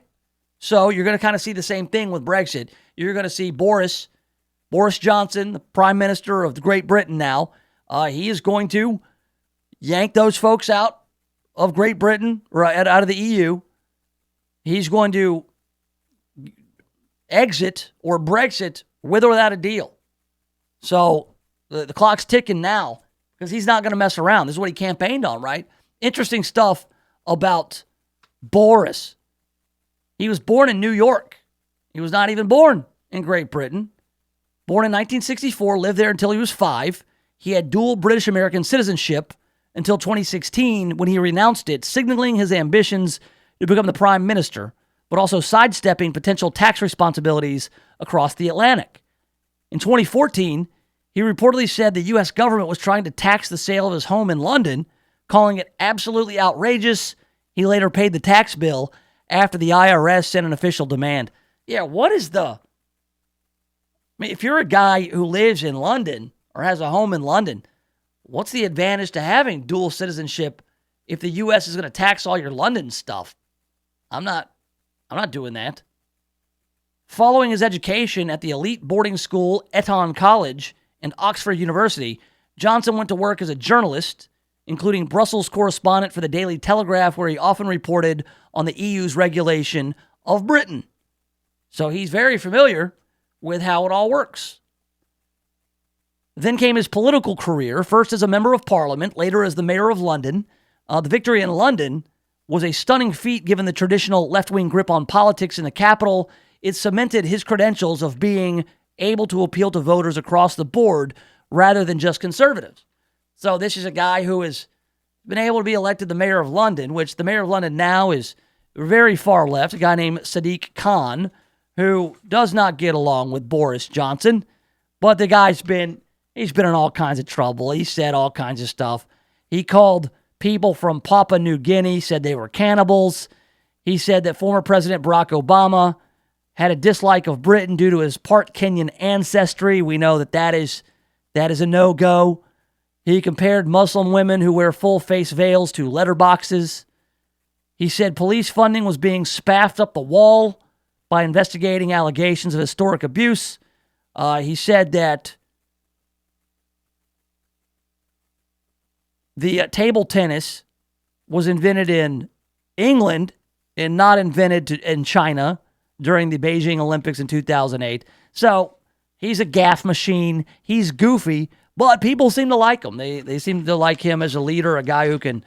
So you're going to kind of see the same thing with Brexit. You're going to see Boris Johnson, the Prime Minister of Great Britain now, he is going to yank those folks out of Great Britain, right, out of the EU. He's going to exit or Brexit with or without a deal. So the clock's ticking now because he's not going to mess around. This is what he campaigned on, right? Interesting stuff about Boris. He was born in New York. He was not even born in Great Britain. Born in 1964, lived there until he was 5. He had dual British-American citizenship until 2016 when he renounced it, signaling his ambitions to become the prime minister, but also sidestepping potential tax responsibilities across the Atlantic. In 2014, he reportedly said the U.S. government was trying to tax the sale of his home in London, calling it absolutely outrageous. He later paid the tax bill after the IRS sent an official demand. Yeah, what is the... I mean, if you're a guy who lives in London or has a home in London, what's the advantage to having dual citizenship if the U.S. is going to tax all your London stuff? I'm not doing that. Following his education at the elite boarding school Eton College and Oxford University, Johnson went to work as a journalist, including Brussels correspondent for the Daily Telegraph, where he often reported on the EU's regulation of Britain. So he's very familiar with how it all works. Then came his political career, first as a member of parliament, later as the mayor of London. The victory in London was a stunning feat given the traditional left-wing grip on politics in the capital. It cemented his credentials of being able to appeal to voters across the board rather than just conservatives. So this is a guy who has been able to be elected the mayor of London, which the mayor of London now is very far left, a guy named Sadiq Khan, who does not get along with Boris Johnson, but the guy's been in all kinds of trouble. He said all kinds of stuff. He called people from Papua New Guinea, said they were cannibals. He said that former President Barack Obama had a dislike of Britain due to his part Kenyan ancestry. We know that is a no-go. He compared Muslim women who wear full face veils to letterboxes. He said police funding was being spaffed up the wall by investigating allegations of historic abuse. He said that the table tennis was invented in England and not invented in China during the Beijing Olympics in 2008. So he's a gaffe machine. He's goofy, but people seem to like him. They seem to like him as a leader, a guy who can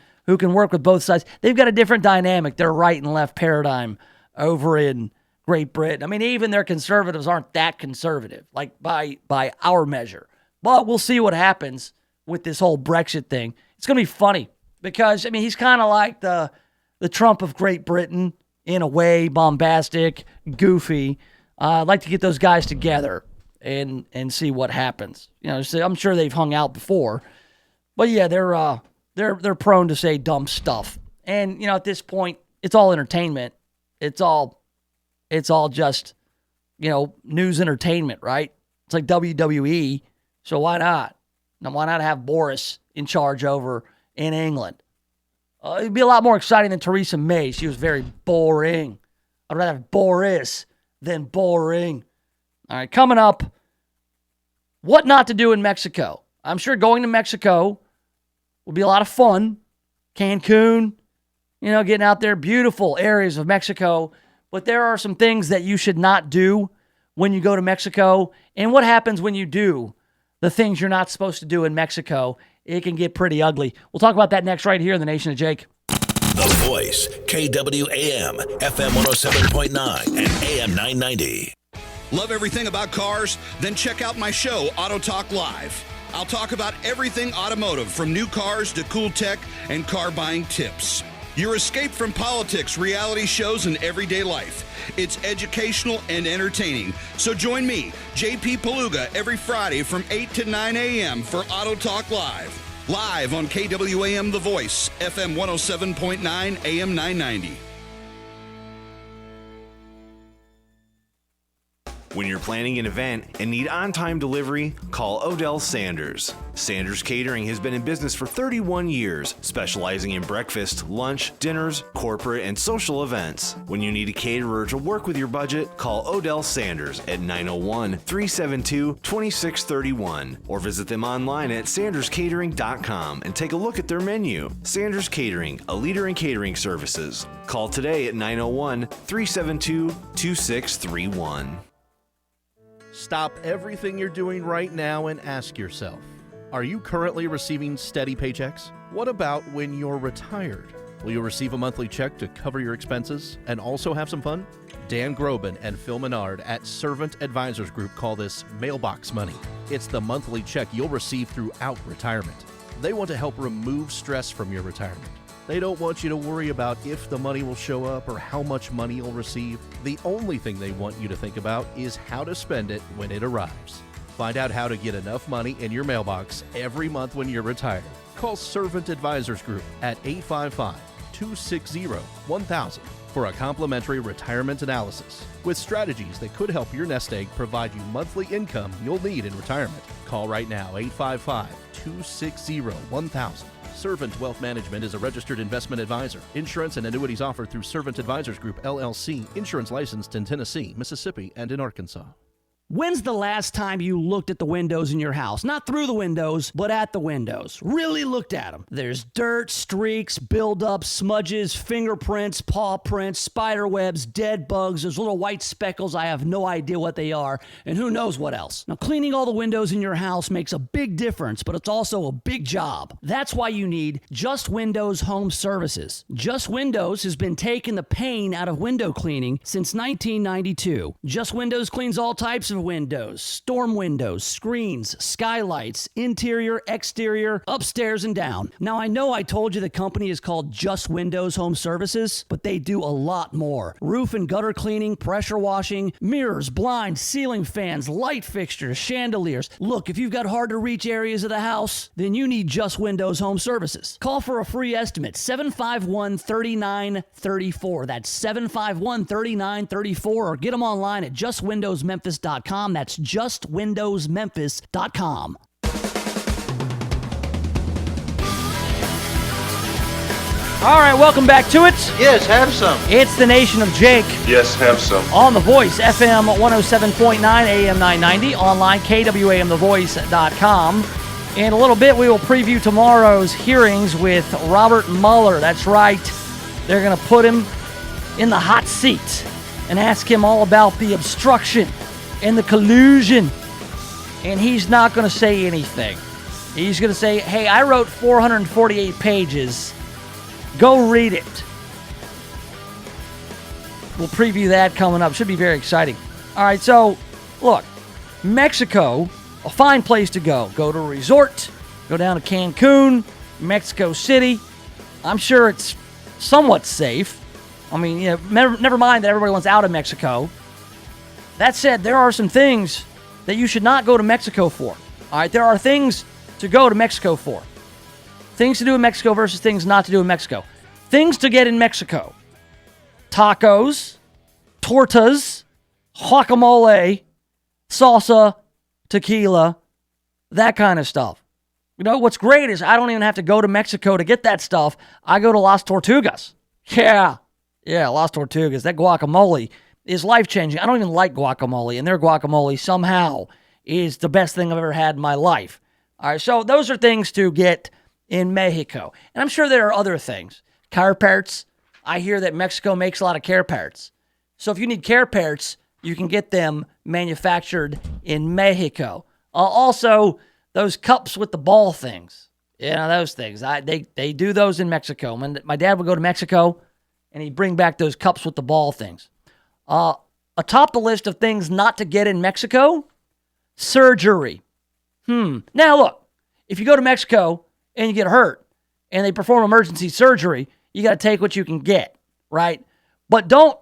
work with both sides. They've got a different dynamic, their right and left paradigm over in Great Britain. I mean, even their conservatives aren't that conservative, like by our measure. But we'll see what happens with this whole Brexit thing. It's going to be funny because, I mean, he's kind of like the Trump of Great Britain in a way, bombastic, goofy. I'd like to get those guys together and see what happens. You know, so I'm sure they've hung out before, but yeah, they're prone to say dumb stuff. And you know, at this point, it's all entertainment. It's all just, you know, news entertainment, right? It's like WWE. So why not? Now, why not have Boris in charge over in England? It'd be a lot more exciting than Theresa May. She was very boring. I'd rather have Boris than boring. All right, coming up, what not to do in Mexico. I'm sure going to Mexico will be a lot of fun. Cancun, you know, getting out there, beautiful areas of Mexico. But there are some things that you should not do when you go to Mexico. And what happens when you do the things you're not supposed to do in Mexico? It can get pretty ugly. We'll talk about that next right here in the Nation of Jake. The Voice, KWAM, FM 107.9 and AM 990. Love everything about cars? Then check out my show, Auto Talk Live. I'll talk about everything automotive, from new cars to cool tech and car buying tips. Your escape from politics, reality shows, and everyday life. It's educational and entertaining. So join me, JP Palooga, every Friday from 8 to 9 a.m. for Auto Talk Live. Live on KWAM The Voice, FM 107.9, AM 990. When you're planning an event and need on-time delivery, call Odell Sanders. Sanders Catering has been in business for 31 years, specializing in breakfast, lunch, dinners, corporate, and social events. When you need a caterer to work with your budget, call Odell Sanders at 901-372-2631 or visit them online at sanderscatering.com and take a look at their menu. Sanders Catering, a leader in catering services. Call today at 901-372-2631. Stop everything you're doing right now and ask yourself, are you currently receiving steady paychecks? What about when you're retired? Will you receive a monthly check to cover your expenses and also have some fun? Dan Groban and Phil Menard at Servant Advisors Group call this mailbox money. It's the monthly check you'll receive throughout retirement. They want to help remove stress from your retirement. They don't want you to worry about if the money will show up or how much money you'll receive. The only thing they want you to think about is how to spend it when it arrives. Find out how to get enough money in your mailbox every month when you're retired. Call Servant Advisors Group at 855-260-1000 for a complimentary retirement analysis with strategies that could help your nest egg provide you monthly income you'll need in retirement. Call right now, 855-260-1000. Servant Wealth Management is a registered investment advisor. Insurance and annuities offered through Servant Advisors Group, LLC. Insurance licensed in Tennessee, Mississippi, and in Arkansas. When's the last time you looked at the windows in your house? Not through the windows, but at the windows. Really looked at them. There's dirt, streaks, buildup, smudges, fingerprints, paw prints, spider webs, dead bugs. There's little white speckles. I have no idea what they are, and who knows what else. Now, cleaning all the windows in your house makes a big difference, but it's also a big job. That's why you need Just Windows Home Services. Just Windows has been taking the pain out of window cleaning since 1992. Just Windows cleans all types of windows, storm windows, screens, skylights, interior, exterior, upstairs and down. Now, I know I told you the company is called Just Windows Home Services, but they do a lot more. Roof and gutter cleaning, pressure washing, mirrors, blinds, ceiling fans, light fixtures, chandeliers. Look, if you've got hard-to-reach areas of the house, then you need Just Windows Home Services. Call for a free estimate, 751-3934. That's 751-3934, or get them online at justwindowsmemphis.com. That's justwindowsmemphis.com. All right, welcome back to it. Yes, have some. It's the Nation of Jake. Yes, have some. On The Voice, FM 107.9, AM 990, online, KWAMTheVoice.com. In a little bit, we will preview tomorrow's hearings with Robert Mueller. That's right. They're going to put him in the hot seat and ask him all about the obstruction and the collusion. And he's not going to say anything. He's going to say, hey, I wrote 448 pages. Go read it. We'll preview that coming up. Should be very exciting. All right, so, look, Mexico, a fine place to go. Go to a resort, go down to Cancun, Mexico City. I'm sure it's somewhat safe. I mean, you know, never mind that everybody wants out of Mexico. That said, there are some things that you should not go to Mexico for. All right, there are things to go to Mexico for. Things to do in Mexico versus things not to do in Mexico. Things to get in Mexico. Tacos, tortas, guacamole, salsa, tequila, that kind of stuff. You know, what's great is I don't even have to go to Mexico to get that stuff. I go to Las Tortugas. Yeah, Las Tortugas. That guacamole is life-changing. I don't even like guacamole, and their guacamole somehow is the best thing I've ever had in my life. All right, so those are things to get in Mexico. And I'm sure there are other things. Car parts. I hear that Mexico makes a lot of car parts. So if you need car parts, you can get them manufactured in Mexico. Also, those cups with the ball things. You know, those things. They do those in Mexico. My dad would go to Mexico, and he'd bring back those cups with the ball things. Atop the list of things not to get in Mexico, surgery. Now, look, if you go to Mexico and you get hurt and they perform emergency surgery, you got to take what you can get, right? But don't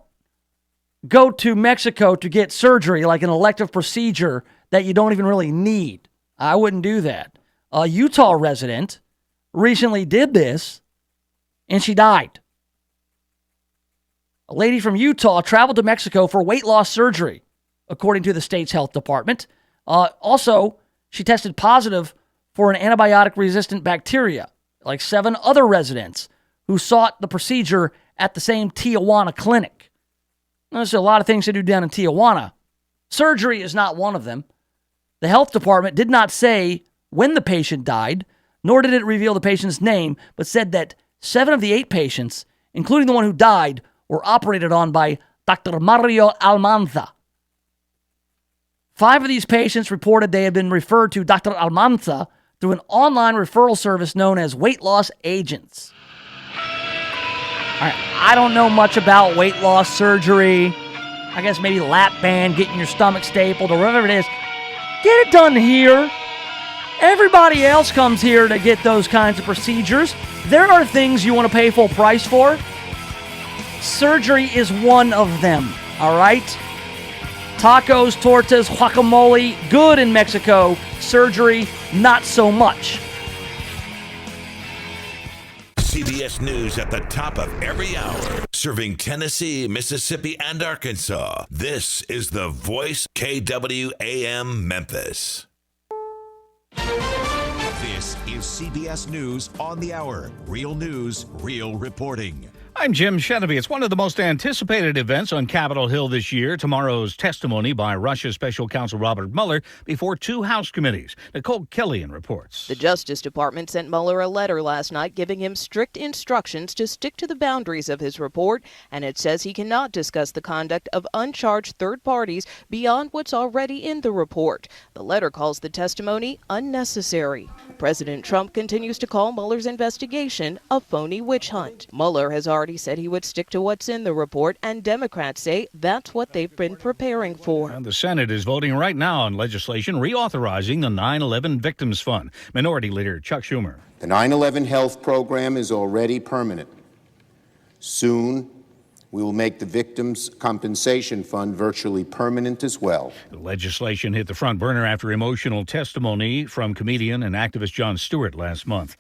go to Mexico to get surgery like an elective procedure that you don't even really need. I wouldn't do that. A Utah resident recently did this, and she died. A lady from Utah traveled to Mexico for weight loss surgery, according to the state's health department. Also, she tested positive for an antibiotic-resistant bacteria, like 7 other residents who sought the procedure at the same Tijuana clinic. There's a lot of things to do down in Tijuana. Surgery is not one of them. The health department did not say when the patient died, nor did it reveal the patient's name, but said that 7 of the 8 patients, including the one who died, were operated on by Dr. Mario Almanza. 5 of these patients reported they had been referred to Dr. Almanza through an online referral service known as Weight Loss Agents. All right, I don't know much about weight loss surgery. I guess maybe lap band, getting your stomach stapled, or whatever it is. Get it done here. Everybody else comes here to get those kinds of procedures. There are things you want to pay full price for. Surgery is one of them, all right? Tacos, tortas, guacamole, good in Mexico. Surgery, not so much. CBS News at the top of every hour, serving Tennessee, Mississippi, and Arkansas. This is The Voice, KWAM Memphis. This is CBS News on the Hour. Real news, real reporting. I'm Jim Sheneby. It's one of the most anticipated events on Capitol Hill this year. Tomorrow's testimony by Russia Special Counsel Robert Mueller before 2 House committees. Nicole Killian reports. The Justice Department sent Mueller a letter last night giving him strict instructions to stick to the boundaries of his report, and it says he cannot discuss the conduct of uncharged third parties beyond what's already in the report. The letter calls the testimony unnecessary. President Trump continues to call Mueller's investigation a phony witch hunt. Mueller has already party said he would stick to what's in the report, and Democrats say that's what they've been preparing for. And the Senate is voting right now on legislation reauthorizing the 9/11 Victims Fund. Minority Leader Chuck Schumer. The 9/11 health program is already permanent. Soon, we will make the Victims Compensation Fund virtually permanent as well. The legislation hit the front burner after emotional testimony from comedian and activist Jon Stewart last month.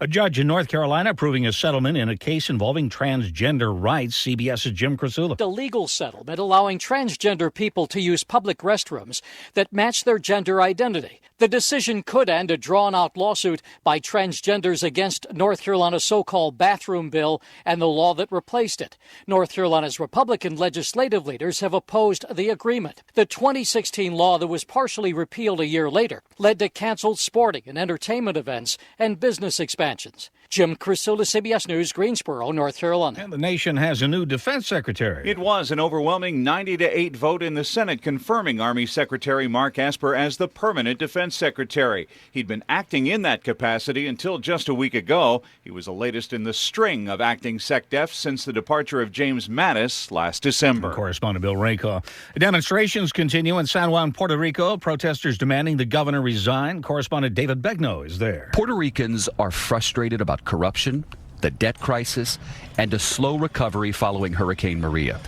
A judge in North Carolina approving a settlement in a case involving transgender rights. CBS's Jim Krasula. A legal settlement allowing transgender people to use public restrooms that match their gender identity. The decision could end a drawn-out lawsuit by transgenders against North Carolina's so-called bathroom bill and the law that replaced it. North Carolina's Republican legislative leaders have opposed the agreement. The 2016 law that was partially repealed a year later led to canceled sporting and entertainment events and business expansions. Jim Krasula, CBS News, Greensboro, North Carolina. And the nation has a new defense secretary. It was an overwhelming 90-8 vote in the Senate confirming Army Secretary Mark Esper as the permanent defense secretary. He'd been acting in that capacity until just a week ago. He was the latest in the string of acting SecDefs since the departure of James Mattis last December. Correspondent Bill Raycaw. Demonstrations continue in San Juan, Puerto Rico. Protesters demanding the governor resign. Correspondent David Begnaud is there. Puerto Ricans are frustrated about corruption, the debt crisis, and a slow recovery following Hurricane Maria.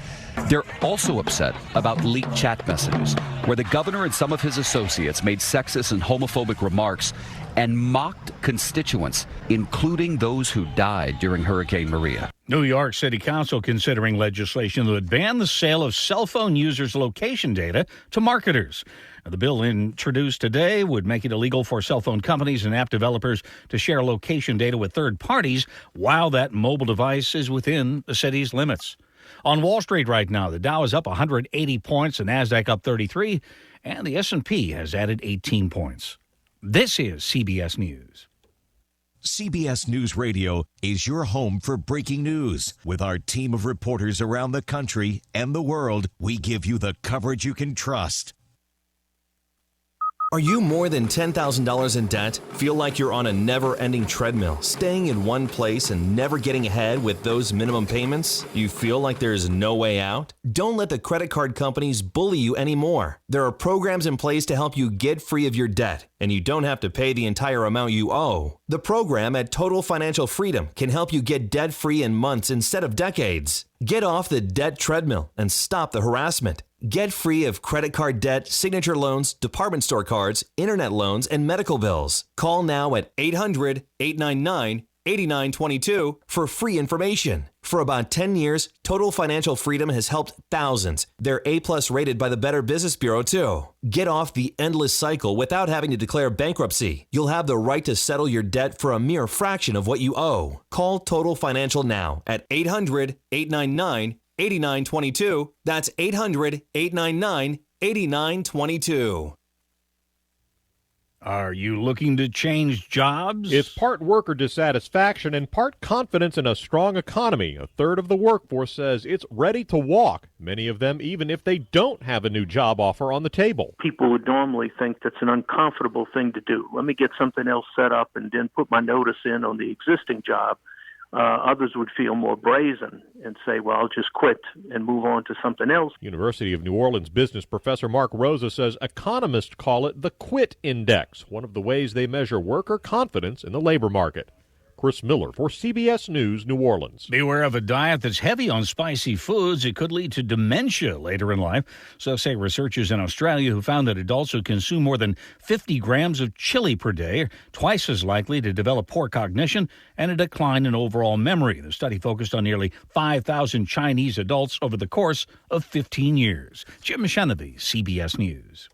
They're also upset about leaked chat messages where the governor and some of his associates made sexist and homophobic remarks and mocked constituents, including those who died during Hurricane Maria. New York City Council considering legislation that would ban the sale of cell phone users' location data to marketers. The bill introduced today would make it illegal for cell phone companies and app developers to share location data with third parties while that mobile device is within the city's limits. On Wall Street right now, the Dow is up 180 points, the Nasdaq up 33, and the S&P has added 18 points. This is CBS News. CBS News Radio is your home for breaking news. With our team of reporters around the country and the world, we give you the coverage you can trust. Are you more than $10,000 in debt? Feel like you're on a never-ending treadmill, staying in one place and never getting ahead with those minimum payments? You feel like there's no way out? Don't let the credit card companies bully you anymore. There are programs in place to help you get free of your debt, and you don't have to pay the entire amount you owe. The program at Total Financial Freedom can help you get debt-free in months instead of decades. Get off the debt treadmill and stop the harassment. Get free of credit card debt, signature loans, department store cards, internet loans, and medical bills. Call now at 800-899-8922 for free information. For about 10 years, Total Financial Freedom has helped thousands. They're A+ rated by the Better Business Bureau, too. Get off the endless cycle without having to declare bankruptcy. You'll have the right to settle your debt for a mere fraction of what you owe. Call Total Financial now at 800-899-8922. That's 800-899-8922. Are you looking to change jobs? It's part worker dissatisfaction and part confidence in a strong economy. A third of the workforce says it's ready to walk, many of them even if they don't have a new job offer on the table. People would normally think that's an uncomfortable thing to do. Let me get something else set up and then put my notice in on the existing job. Others would feel more brazen and say, well, I'll just quit and move on to something else. University of New Orleans business professor Mark Rosa says economists call it the quit index, one of the ways they measure worker confidence in the labor market. Chris Miller for CBS News, New Orleans. Beware of a diet that's heavy on spicy foods. It could lead to dementia later in life. So say researchers in Australia who found that adults who consume more than 50 grams of chili per day are twice as likely to develop poor cognition and a decline in overall memory. The study focused on nearly 5,000 Chinese adults over the course of 15 years. Jim Shenevy, CBS News.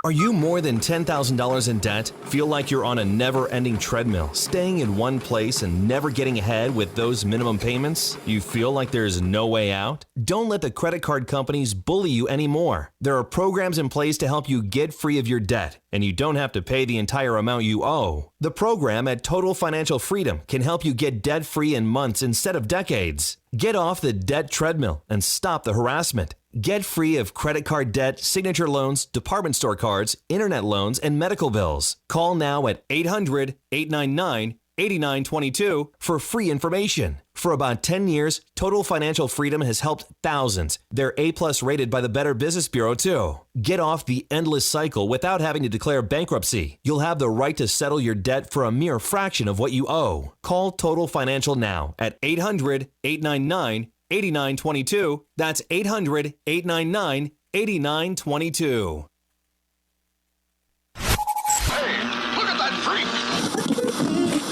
Are you more than $10,000 in debt? Feel like you're on a never-ending treadmill, staying in one place and never getting ahead with those minimum payments? You feel like there's no way out? Don't let the credit card companies bully you anymore. There are programs in place to help you get free of your debt, and you don't have to pay the entire amount you owe. The program at Total Financial Freedom can help you get debt-free in months instead of decades. Get off the debt treadmill and stop the harassment. Get free of credit card debt, signature loans, department store cards, internet loans, and medical bills. Call now at 800-899-8922 $89.22 for free information. For about 10 years, Total Financial Freedom has helped thousands. They're A-plus rated by the Better Business Bureau, too. Get off the endless cycle without having to declare bankruptcy. You'll have the right to settle your debt for a mere fraction of what you owe. Call Total Financial now at 800-899-8922. That's 800-899-8922.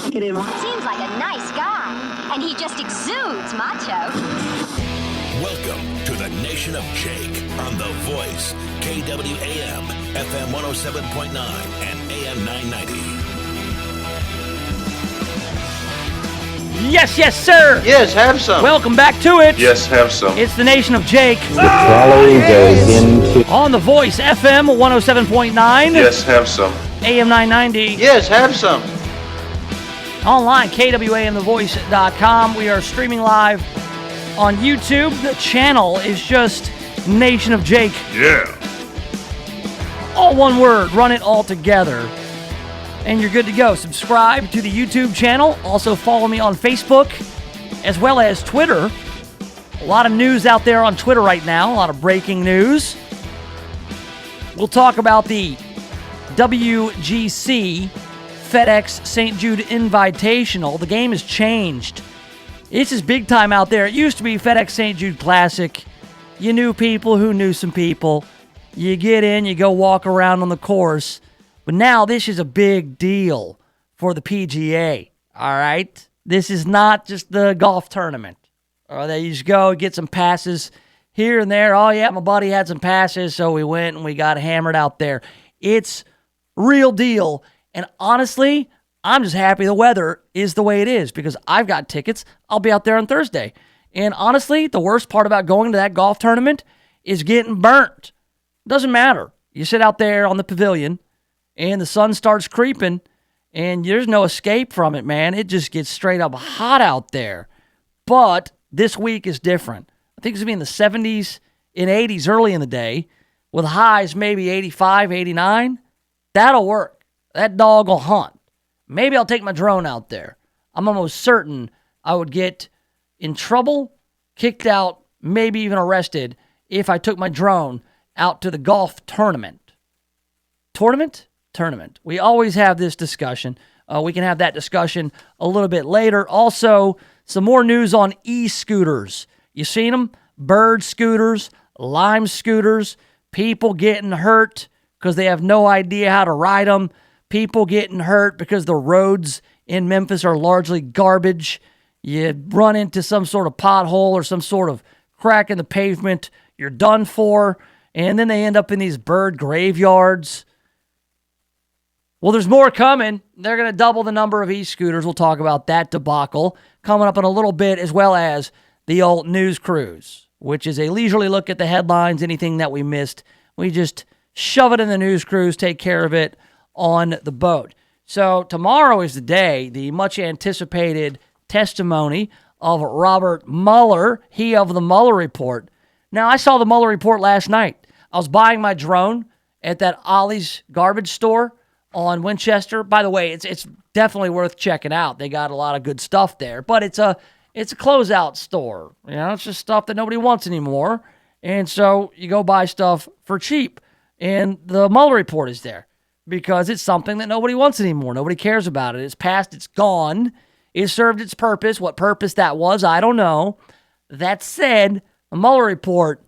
Look at him. Seems like a nice guy, and he just exudes macho. Welcome to the Nation of Jake on The Voice, KWAM, FM 107.9 and AM 990. Yes, yes, sir. Yes, have some. Welcome back to it. Yes, have some. It's the Nation of Jake. The trolley goes into... On The Voice, FM 107.9. Yes, have some. AM 990. Yes, have some. Online, KWAMTheVoice.com. We are streaming live on YouTube. The channel is just Nation of Jake. Yeah. All one word. Run it all together. And you're good to go. Subscribe to the YouTube channel. Also follow me on Facebook as well as Twitter. A lot of news out there on Twitter right now. A lot of breaking news. We'll talk about the WGC FedEx St. Jude Invitational. The game has changed. This is big time out there. It used to be FedEx St. Jude Classic. You knew people who knew some people. You get in, you go walk around on the course. But now this is a big deal for the PGA. All right? This is not just the golf tournament. Or they just go get some passes here and there. Oh, yeah, my buddy had some passes, so we went and we got hammered out there. It's real deal. And honestly, I'm just happy the weather is the way it is because I've got tickets. I'll be out there on Thursday. And honestly, the worst part about going to that golf tournament is getting burnt. Doesn't matter. You sit out there on the pavilion and the sun starts creeping and there's no escape from it, man. It just gets straight up hot out there. But this week is different. I think it's going to be in the 70s and 80s early in the day with highs maybe 85, 89. That'll work. That dog will hunt. Maybe I'll take my drone out there. I'm almost certain I would get in trouble, kicked out, maybe even arrested if I took my drone out to the golf tournament. Tournament? Tournament. We always have this discussion. We can have that discussion a little bit later. Also, some more news on e-scooters. You seen them? Bird scooters, Lime scooters, people getting hurt because they have no idea how to ride them. People getting hurt because the roads in Memphis are largely garbage. You run into some sort of pothole or some sort of crack in the pavement, you're done for, and then they end up in these bird graveyards. Well, there's more coming. They're going to double the number of e-scooters. We'll talk about that debacle coming up in a little bit, as well as the old news cruise, which is a leisurely look at the headlines, anything that we missed. We just shove it in the news cruise, take care of it on the boat. So tomorrow is the day, the much anticipated testimony of Robert Mueller, he of the Mueller Report. Now, I saw the Mueller Report last night. I was buying my drone at that Ollie's garbage store on Winchester. By the way, it's definitely worth checking out. They got a lot of good stuff there, but it's a closeout store. You know, it's just stuff that nobody wants anymore. And so you go buy stuff for cheap. And the Mueller Report is there because it's something that nobody wants anymore. Nobody cares about it. It's past, it's gone. It served its purpose. What purpose that was, I don't know. That said, the Mueller Report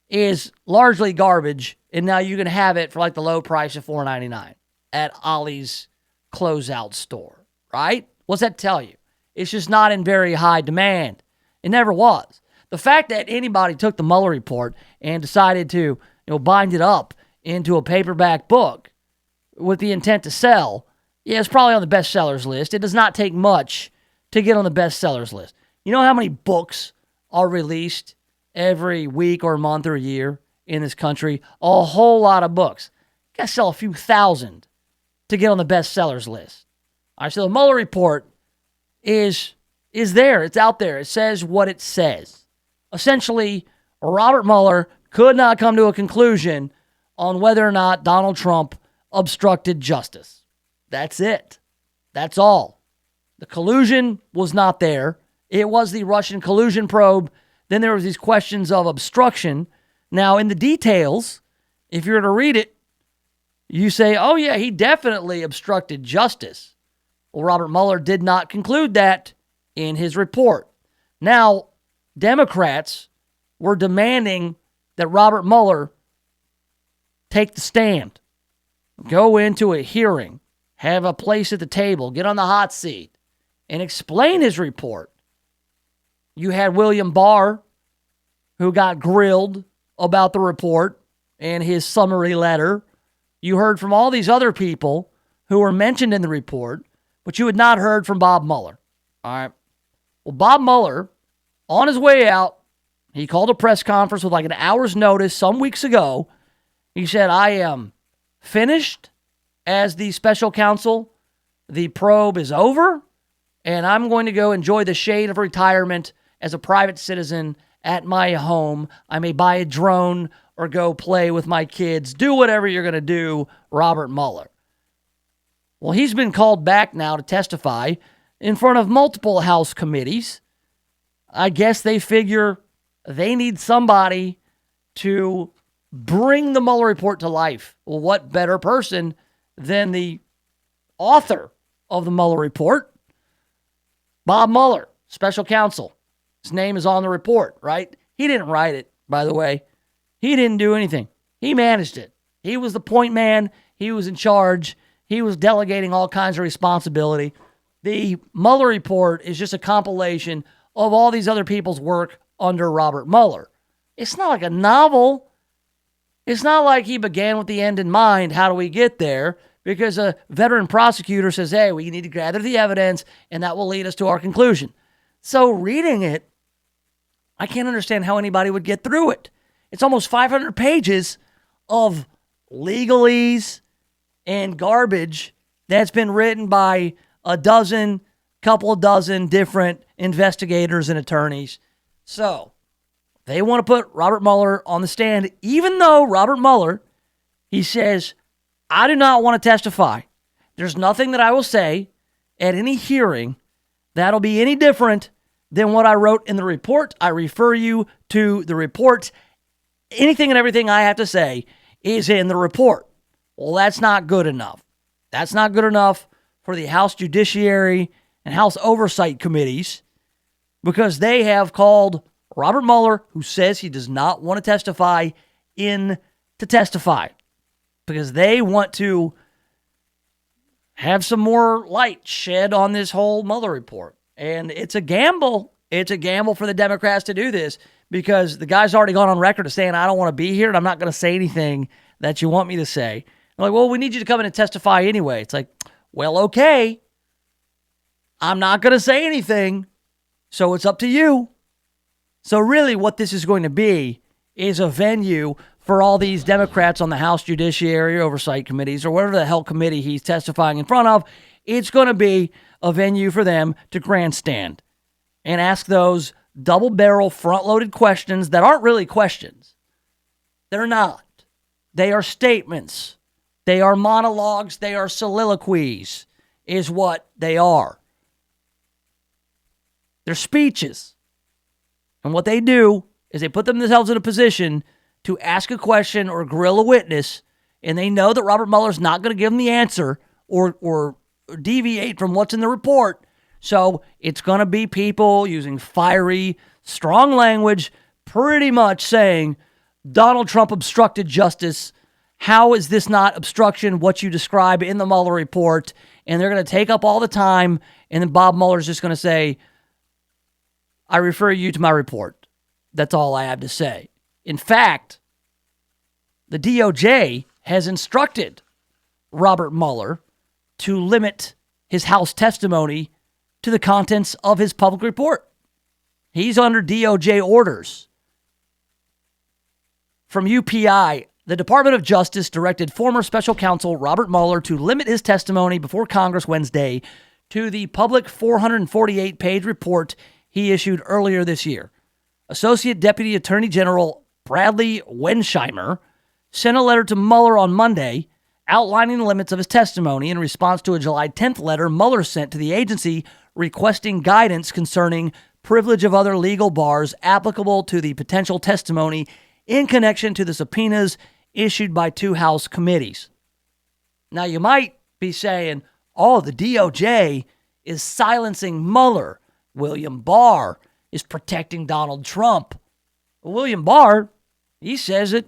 is largely garbage, and now you can have it for like the low price of $4.99 at Ollie's closeout store, right? What's that tell you? It's just not in very high demand. It never was. The fact that anybody took the Mueller Report and decided to, bind it up into a paperback book with the intent to sell, yeah, it's probably on the bestsellers list. It does not take much to get on the bestsellers list. You know how many books are released every week or month or year in this country? A whole lot of books. You got to sell a few thousand to get on the bestsellers list. All right, so the Mueller Report is there. It's out there. It says what it says. Essentially, Robert Mueller could not come to a conclusion on whether or not Donald Trump obstructed justice. That's it. That's all. The collusion was not there. It was the Russian collusion probe. Then there was these questions of obstruction. Now, in the details, if you were to read it, you say, oh, yeah, he definitely obstructed justice. Well, Robert Mueller did not conclude that in his report. Now, Democrats were demanding that Robert Mueller take the stand, go into a hearing, have a place at the table, get on the hot seat, and explain his report. You had William Barr, who got grilled about the report and his summary letter. You heard from all these other people who were mentioned in the report, but you had not heard from Bob Mueller. All right. Well, Bob Mueller, on his way out, he called a press conference with like an hour's notice some weeks ago. He said, I am finished as the special counsel. The probe is over, and I'm going to go enjoy the shade of retirement as a private citizen at my home. I may buy a drone or go play with my kids. Do whatever you're going to do, Robert Mueller. Well, he's been called back now to testify in front of multiple House committees. I guess they figure they need somebody to bring the Mueller report to life. Well, what better person than the author of the Mueller report? Bob Mueller, special counsel. His name is on the report, right? He didn't write it, by the way. He didn't do anything. He managed it. He was the point man. He was in charge. He was delegating all kinds of responsibility. The Mueller report is just a compilation of all these other people's work under Robert Mueller. It's not like a novel. It's not like he began with the end in mind. How do we get there? Because a veteran prosecutor says, hey, we need to gather the evidence, and that will lead us to our conclusion. So reading it, I can't understand how anybody would get through it. It's almost 500 pages of legalese and garbage that's been written by couple of dozen different investigators and attorneys. So they want to put Robert Mueller on the stand, even though Robert Mueller, he says, I do not want to testify. There's nothing that I will say at any hearing that'll be any different than what I wrote in the report. I refer you to the report. Anything and everything I have to say is in the report. Well, that's not good enough. That's not good enough for the House Judiciary and House Oversight Committees, because they have called Robert Mueller, who says he does not want to testify, in to testify because they want to have some more light shed on this whole Mueller report. And it's a gamble. It's a gamble for the Democrats to do this because the guy's already gone on record as saying, I don't want to be here and I'm not going to say anything that you want me to say. They're like, well, we need you to come in and testify anyway. It's like, well, okay. I'm not going to say anything, so it's up to you. So really what this is going to be is a venue for all these Democrats on the House Judiciary Oversight Committees or whatever the hell committee he's testifying in front of. It's going to be a venue for them to grandstand and ask those double-barrel, front-loaded questions that aren't really questions. They're not. They are statements. They are monologues. They are soliloquies, is what they are. They're speeches. And what they do is they put themselves in a position to ask a question or grill a witness, and they know that Robert Mueller's not going to give them the answer or deviate from what's in the report. So it's going to be people using fiery, strong language, pretty much saying, Donald Trump obstructed justice. How is this not obstruction, what you describe in the Mueller report? And they're going to take up all the time, and then Bob Mueller's just going to say, I refer you to my report. That's all I have to say. In fact, the DOJ has instructed Robert Mueller to limit his House testimony to the contents of his public report. He's under DOJ orders. From UPI, the Department of Justice directed former special counsel Robert Mueller to limit his testimony before Congress Wednesday to the public 448-page report he issued earlier this year. Associate Deputy Attorney General Bradley Wensheimer sent a letter to Mueller on Monday outlining the limits of his testimony in response to a July 10th letter Mueller sent to the agency requesting guidance concerning privilege of other legal bars applicable to the potential testimony in connection to the subpoenas issued by 2 House committees. Now, you might be saying, oh, the DOJ is silencing Mueller. William Barr is protecting Donald Trump. William Barr, he says that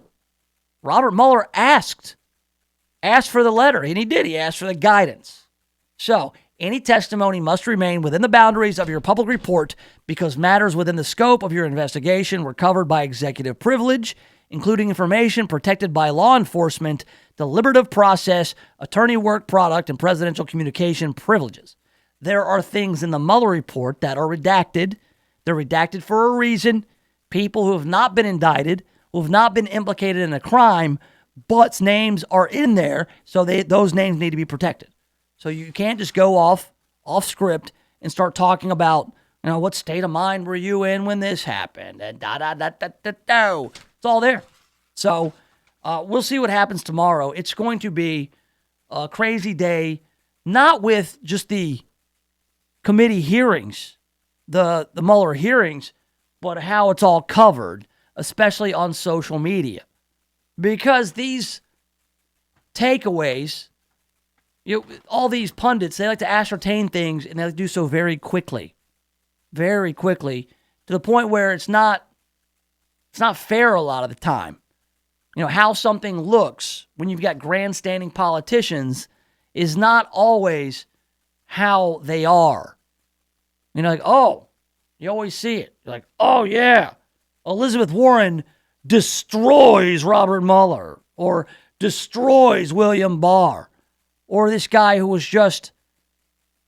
Robert Mueller asked for the letter, and he did. He asked for the guidance. So, any testimony must remain within the boundaries of your public report because matters within the scope of your investigation were covered by executive privilege, including information protected by law enforcement, deliberative process, attorney work product, and presidential communication privileges. There are things in the Mueller report that are redacted. They're redacted for a reason. People who have not been indicted, who have not been implicated in a crime, but's names are in there, so those names need to be protected. So you can't just go off script and start talking about, what state of mind were you in when this happened? And It's all there. So we'll see what happens tomorrow. It's going to be a crazy day, not with just the committee hearings, the Mueller hearings, but how it's all covered, especially on social media. Because these takeaways, all these pundits, they like to ascertain things, and they do so very quickly, to the point where it's not fair a lot of the time. How something looks when you've got grandstanding politicians is not always how they are. You always see it. You're like, oh yeah, Elizabeth Warren destroys Robert Mueller or destroys William Barr. Or this guy who was just,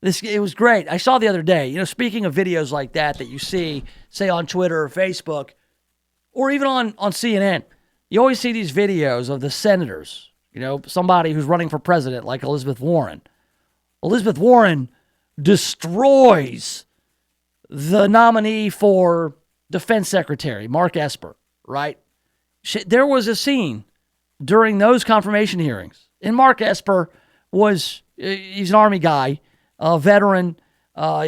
it was great. I saw the other day, speaking of videos like that you see, say on Twitter or Facebook, or even on CNN, you always see these videos of the senators, somebody who's running for president like Elizabeth Warren. Elizabeth Warren destroys the nominee for defense secretary, Mark Esper, right? There was a scene during those confirmation hearings, and Mark Esper he's an Army guy, a veteran.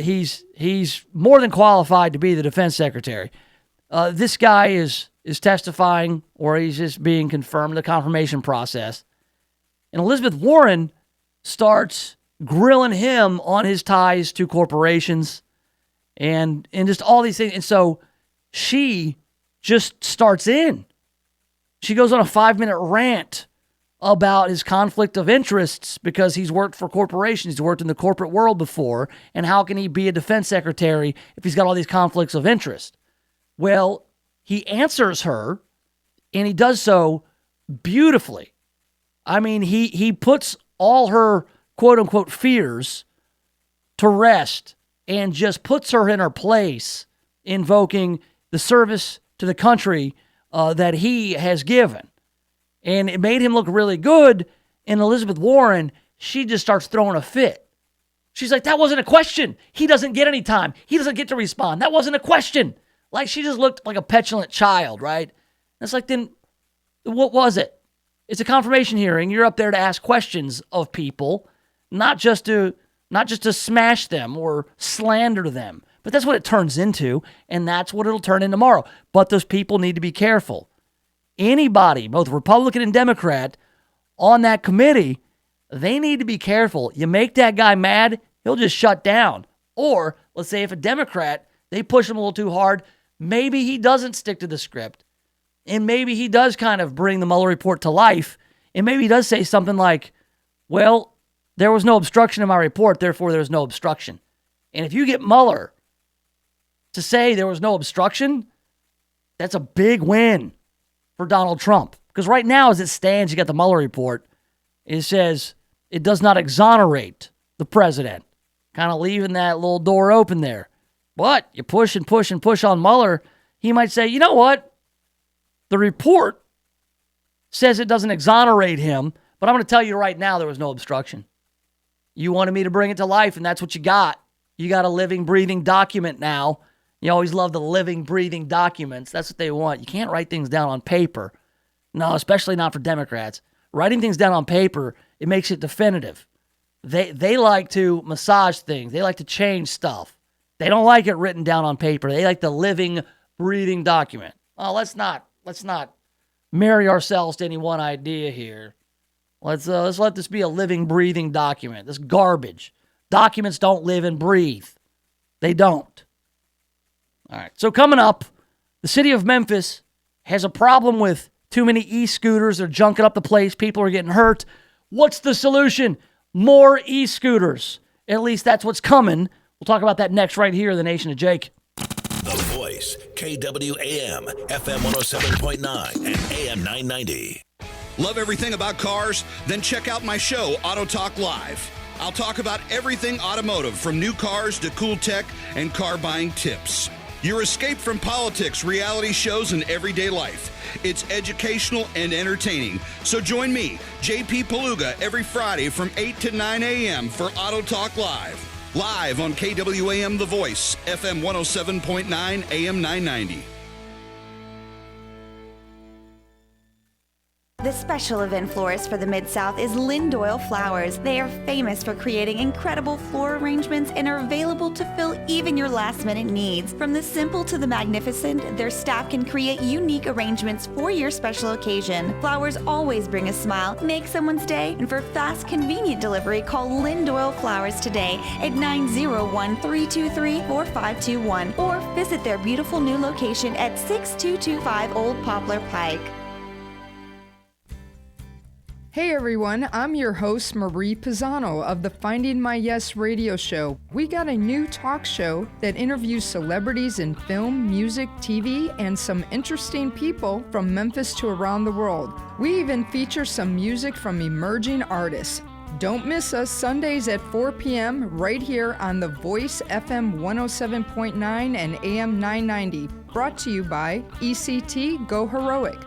He's more than qualified to be the defense secretary. This guy is testifying, or he's just being confirmed in the confirmation process. And Elizabeth Warren starts grilling him on his ties to corporations and just all these things. And so she just starts in. She goes on a 5-minute rant about his conflict of interests because he's worked for corporations. He's worked in the corporate world before. And how can he be a defense secretary if he's got all these conflicts of interest? Well, he answers her, and he does so beautifully. I mean, he puts all her quote-unquote fears to rest and just puts her in her place, invoking the service to the country that he has given. And it made him look really good. And Elizabeth Warren, she just starts throwing a fit. She's like, that wasn't a question. He doesn't get any time. He doesn't get to respond. That wasn't a question. Like, she just looked like a petulant child, right? And it's like, then what was it? It's a confirmation hearing. You're up there to ask questions of people, not just to smash them or slander them. But that's what it turns into, and that's what it'll turn into tomorrow. But those people need to be careful. Anybody, both Republican and Democrat, on that committee, they need to be careful. You make that guy mad, he'll just shut down. Or, let's say if a Democrat, they push him a little too hard, maybe he doesn't stick to the script. And maybe he does kind of bring the Mueller report to life. And maybe he does say something like, well, there was no obstruction in my report, therefore there's no obstruction. And if you get Mueller to say there was no obstruction, that's a big win for Donald Trump. Because right now, as it stands, you got the Mueller report. It says it does not exonerate the president. Kind of leaving that little door open there. But you push and push and push on Mueller, he might say, you know what? The report says it doesn't exonerate him, but I'm going to tell you right now there was no obstruction. You wanted me to bring it to life, and that's what you got. You got a living, breathing document now. You always love the living, breathing documents. That's what they want. You can't write things down on paper. No, especially not for Democrats. Writing things down on paper, it makes it definitive. They like to massage things. They like to change stuff. They don't like it written down on paper. They like the living, breathing document. Oh, let's not marry ourselves to any one idea here. Let's let this be a living, breathing document. This garbage. Documents don't live and breathe. They don't. All right. So coming up, the city of Memphis has a problem with too many e-scooters. They're junking up the place. People are getting hurt. What's the solution? More e-scooters. At least that's what's coming. We'll talk about that next right here in the Nation of Jake. The Voice, KWAM, FM 107.9 and AM 990. Love everything about cars? Then check out my show, Auto Talk Live. I'll talk about everything automotive, from new cars to cool tech and car buying tips. Your escape from politics, reality shows, and everyday life. It's educational and entertaining. So join me, JP Palooga, every Friday from 8 to 9 a.m. for Auto Talk Live. Live on KWAM The Voice, FM 107.9, AM 990. The special event florist for the Mid-South is Lynn Doyle Flowers. They are famous for creating incredible floral arrangements and are available to fill even your last-minute needs. From the simple to the magnificent, their staff can create unique arrangements for your special occasion. Flowers always bring a smile, make someone's day, and for fast, convenient delivery, call Lynn Doyle Flowers today at 901-323-4521 or visit their beautiful new location at 6225 Old Poplar Pike. Hey everyone, I'm your host Marie Pisano of the Finding My Yes radio show. We got a new talk show that interviews celebrities in film, music, TV, and some interesting people from Memphis to around the world. We even feature some music from emerging artists. Don't miss us Sundays at 4 p.m. right here on The Voice FM 107.9 and AM 990. Brought to you by ECT Go Heroic.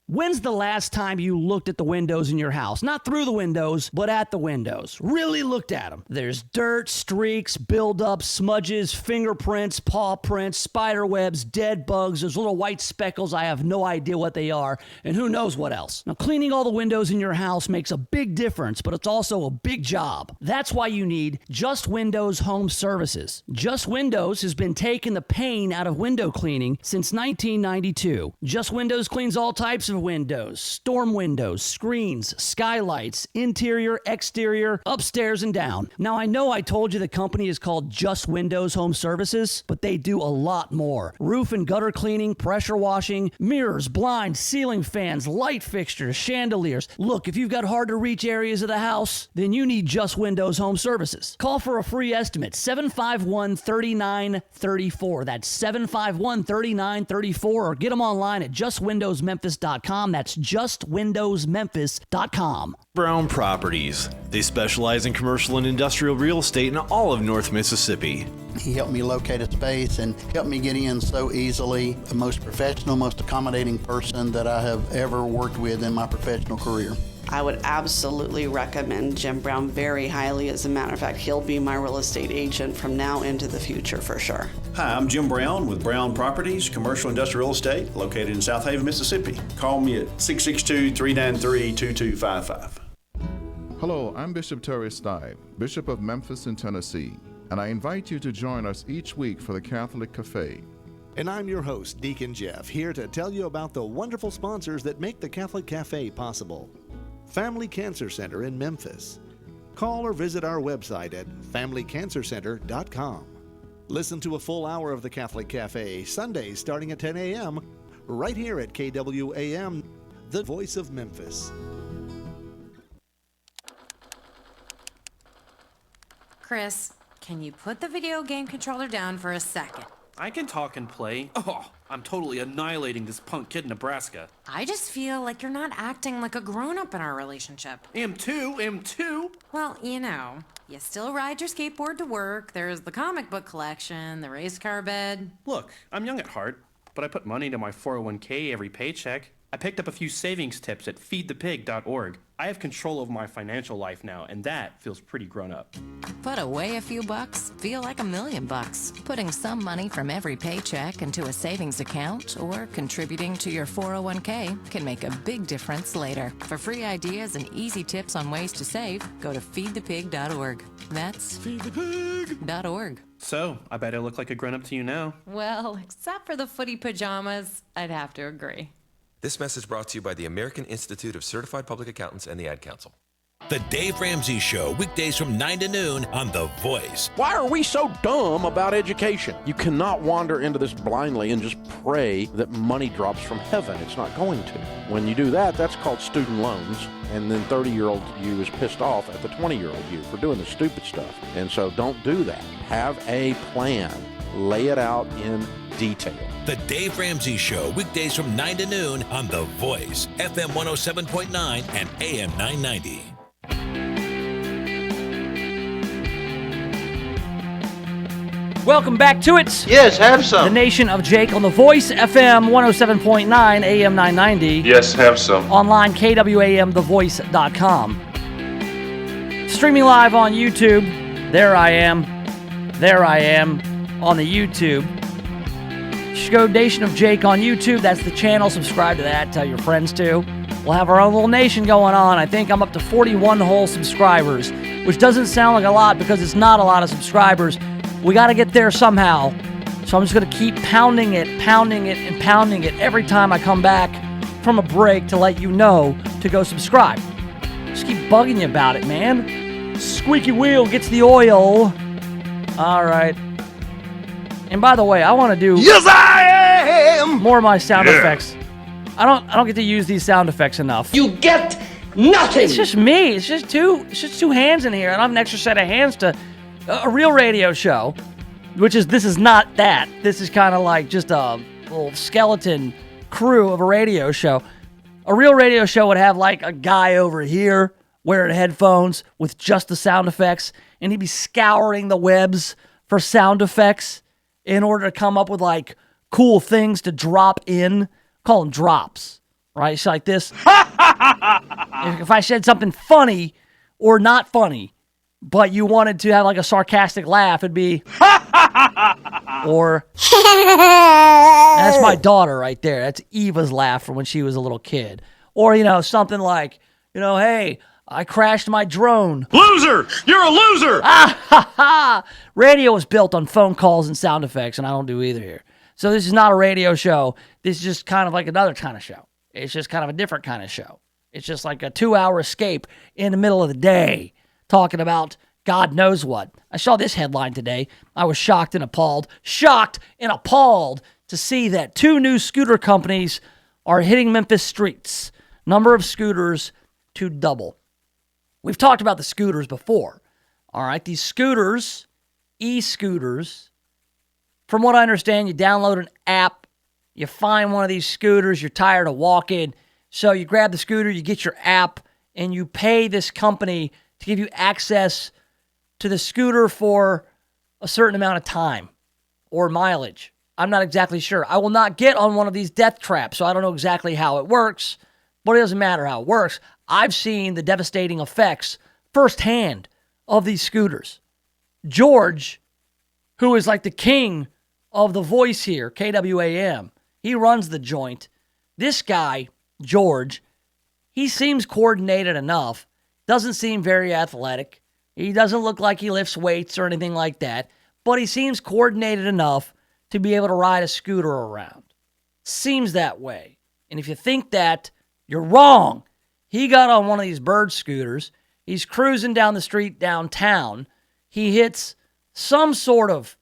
When's the last time you looked at the windows in your house? Not through the windows, but at the windows. Really looked at them. There's dirt, streaks, buildup, smudges, fingerprints, paw prints, spider webs, dead bugs. There's little white speckles. I have no idea what they are, and who knows what else. Now, cleaning all the windows in your house makes a big difference, but it's also a big job. That's why you need Just Windows Home Services. Just Windows has been taking the pain out of window cleaning since 1992. Just Windows cleans all types of windows, storm windows, screens, skylights, interior, exterior, upstairs and down. Now, I know I told you the company is called Just Windows Home Services, but they do a lot more. Roof and gutter cleaning, pressure washing, mirrors, blinds, ceiling fans, light fixtures, chandeliers. Look, if you've got hard to reach areas of the house, then you need Just Windows Home Services. Call for a free estimate, 751-3934. That's 751-3934, or get them online at justwindowsmemphis.com. That's justwindowsmemphis.com. Brown Properties. They specialize in commercial and industrial real estate in all of North Mississippi. He helped me locate a space and helped me get in so easily. The most professional, most accommodating person that I have ever worked with in my professional career. I would absolutely recommend Jim Brown very highly. As a matter of fact, he'll be my real estate agent from now into the future for sure. Hi, I'm Jim Brown with Brown Properties, commercial industrial real estate, located in South Haven, Mississippi. Call me at 662-393-2255. Hello, I'm Bishop Terry Stein, Bishop of Memphis in Tennessee, and I invite you to join us each week for the Catholic Cafe. And I'm your host, Deacon Jeff, here to tell you about the wonderful sponsors that make the Catholic Cafe possible. Family Cancer Center in Memphis. Call or visit our website at familycancercenter.com. Listen to a full hour of the Catholic Cafe, Sundays starting at 10 a.m., right here at KWAM, the voice of Memphis. Chris, can you put the video game controller down for a second? I can talk and play. Oh, I'm totally annihilating this punk kid in Nebraska. I just feel like you're not acting like a grown-up in our relationship. Am too. Well, you know, you still ride your skateboard to work, there's the comic book collection, the race car bed. Look, I'm young at heart, but I put money into my 401k every paycheck. I I picked up a few savings tips at feedthepig.org. I have control over my financial life now, and that feels pretty grown up. Put away a few bucks, feel like $1,000,000. Putting some money from every paycheck into a savings account or contributing to your 401k can make a big difference later. For free ideas and easy tips on ways to save, go to feedthepig.org. That's feedthepig.org. So, I bet I look like a grown-up to you now. Well, except for the footy pajamas, I'd have to agree. This message brought to you by the American Institute of Certified Public Accountants and the Ad Council. The Dave Ramsey Show, weekdays from 9 to noon on The Voice. Why are we so dumb about education? You cannot wander into this blindly and just pray that money drops from heaven. It's not going to. When you do that, that's called student loans. And then 30-year-old you is pissed off at the 20-year-old you for doing the stupid stuff. And so don't do that. Have a plan. Lay it out in detail. The Dave Ramsey Show, weekdays from 9 to noon on The Voice, FM 107.9 and AM 990. Welcome back to it. Yes, have some. The Nation of Jake on The Voice, FM 107.9, AM 990. Yes, have some. Online, KWAMTheVoice.com. Streaming live on YouTube. There I am on the YouTube. You should go Nation of Jake on YouTube. That's the channel. Subscribe to that. Tell your friends to. We'll have our own little nation going on. I think I'm up to 41 whole subscribers, which doesn't sound like a lot because it's not a lot of subscribers. We got to get there somehow. So I'm just going to keep pounding it every time I come back from a break to let you know to go subscribe. Just keep bugging you about it, man. Squeaky wheel gets the oil. All right. And by the way, I want to do more of my sound effects. I don't get to use these sound effects enough. You get nothing. It's just me. It's just two hands in here. I don't have an extra set of hands to a real radio show, this is not that. This is kind of like just a little skeleton crew of a radio show. A real radio show would have like a guy over here wearing headphones with just the sound effects, and he'd be scouring the webs for sound effects in order to come up with like cool things to drop in. Call them drops, right? It's like this. If I said something funny or not funny, but you wanted to have like a sarcastic laugh, it'd be or that's my daughter right there. That's Eva's laugh from when she was a little kid. Or, something like, hey, I crashed my drone. Loser! You're a loser! Radio was built on phone calls and sound effects, and I don't do either here. So this is not a radio show. This is just kind of like another kind of show. It's just kind of a different kind of show. It's just like a 2-hour escape in the middle of the day talking about God knows what. I saw this headline today. I was shocked and appalled to see that 2 new scooter companies are hitting Memphis streets. Number of scooters to double. We've talked about the scooters before. All right, these scooters, e-scooters, from what I understand, you download an app, you find one of these scooters, you're tired of walking, so you grab the scooter, you get your app, and you pay this company to give you access to the scooter for a certain amount of time or mileage. I'm not exactly sure. I will not get on one of these death traps, so I don't know exactly how it works, but it doesn't matter how it works. I've seen the devastating effects firsthand of these scooters. George, who is like the king of the voice here, KWAM, he runs the joint. This guy, George, he seems coordinated enough. Doesn't seem very athletic. He doesn't look like he lifts weights or anything like that, but he seems coordinated enough to be able to ride a scooter around. Seems that way. And if you think that, you're wrong. He got on one of these bird scooters. He's cruising down the street downtown. He hits some sort of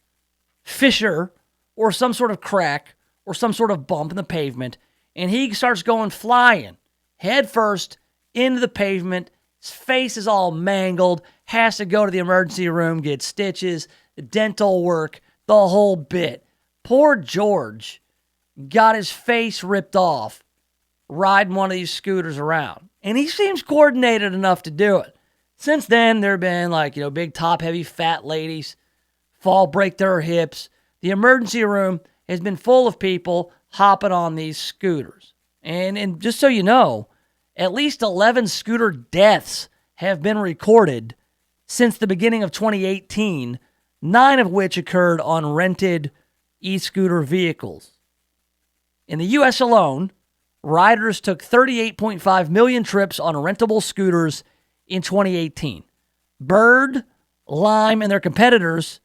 fissure or some sort of crack or some sort of bump in the pavement, and he starts going flying head first into the pavement. His face is all mangled, has to go to the emergency room, get stitches, dental work, the whole bit. Poor George got his face ripped off riding one of these scooters around. And he seems coordinated enough to do it. Since then, there have been big top-heavy fat ladies fall, break their hips. The emergency room has been full of people hopping on these scooters. And just so you know, at least 11 scooter deaths have been recorded since the beginning of 2018, 9 of which occurred on rented e-scooter vehicles. In the U.S. alone, riders took 38.5 million trips on rentable scooters in 2018. Bird, Lime, and their competitors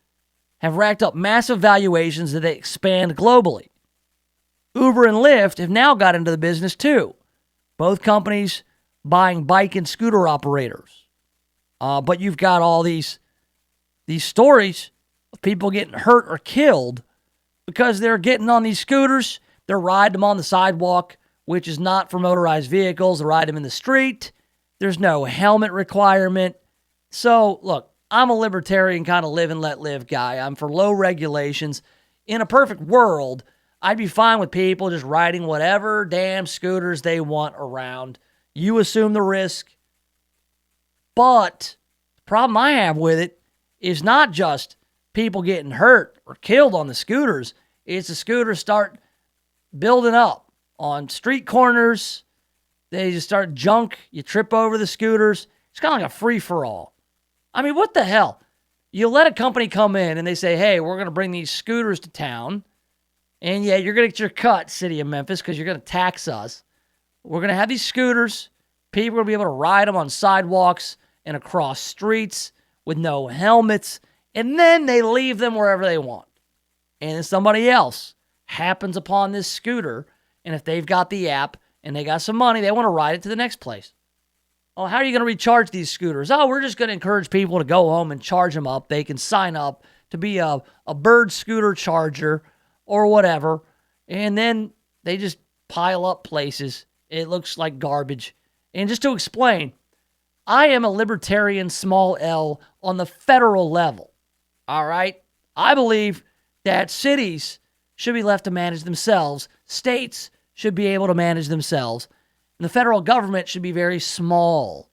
have racked up massive valuations that they expand globally. Uber and Lyft have now got into the business too, both companies buying bike and scooter operators. But you've got all these stories of people getting hurt or killed because they're getting on these scooters, they're riding them on the sidewalk, which is not for motorized vehicles. They ride them in the street. There's no helmet requirement. So, look, I'm a libertarian kind of live and let live guy. I'm for low regulations. In a perfect world, I'd be fine with people just riding whatever damn scooters they want around. You assume the risk. But the problem I have with it is not just people getting hurt or killed on the scooters. It's the scooters start building up on street corners. They just start junk. You trip over the scooters. It's kind of like a free-for-all. I mean, what the hell? You let a company come in and they say, hey, we're going to bring these scooters to town. And yeah, you're going to get your cut, city of Memphis, because you're going to tax us. We're going to have these scooters. People are going to be able to ride them on sidewalks and across streets with no helmets. And then they leave them wherever they want. And then somebody else happens upon this scooter. And if they've got the app and they got some money, they want to ride it to the next place. Oh, how are you going to recharge these scooters? Oh, we're just going to encourage people to go home and charge them up. They can sign up to be a Bird scooter charger or whatever. And then they just pile up places. It looks like garbage. And just to explain, I am a libertarian, small L, on the federal level. All right? I believe that cities should be left to manage themselves. States should be able to manage themselves. And the federal government should be very small.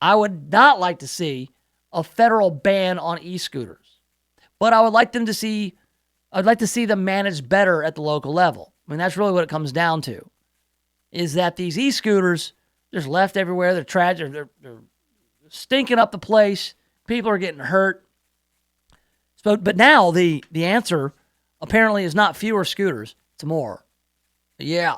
I would not like to see a federal ban on e-scooters. But I would like to see them managed better at the local level. I mean, that's really what it comes down to. Is that these e-scooters just left everywhere. They're tragic. They're stinking up the place. People are getting hurt. But now the answer apparently is not fewer scooters. It's more. Yeah.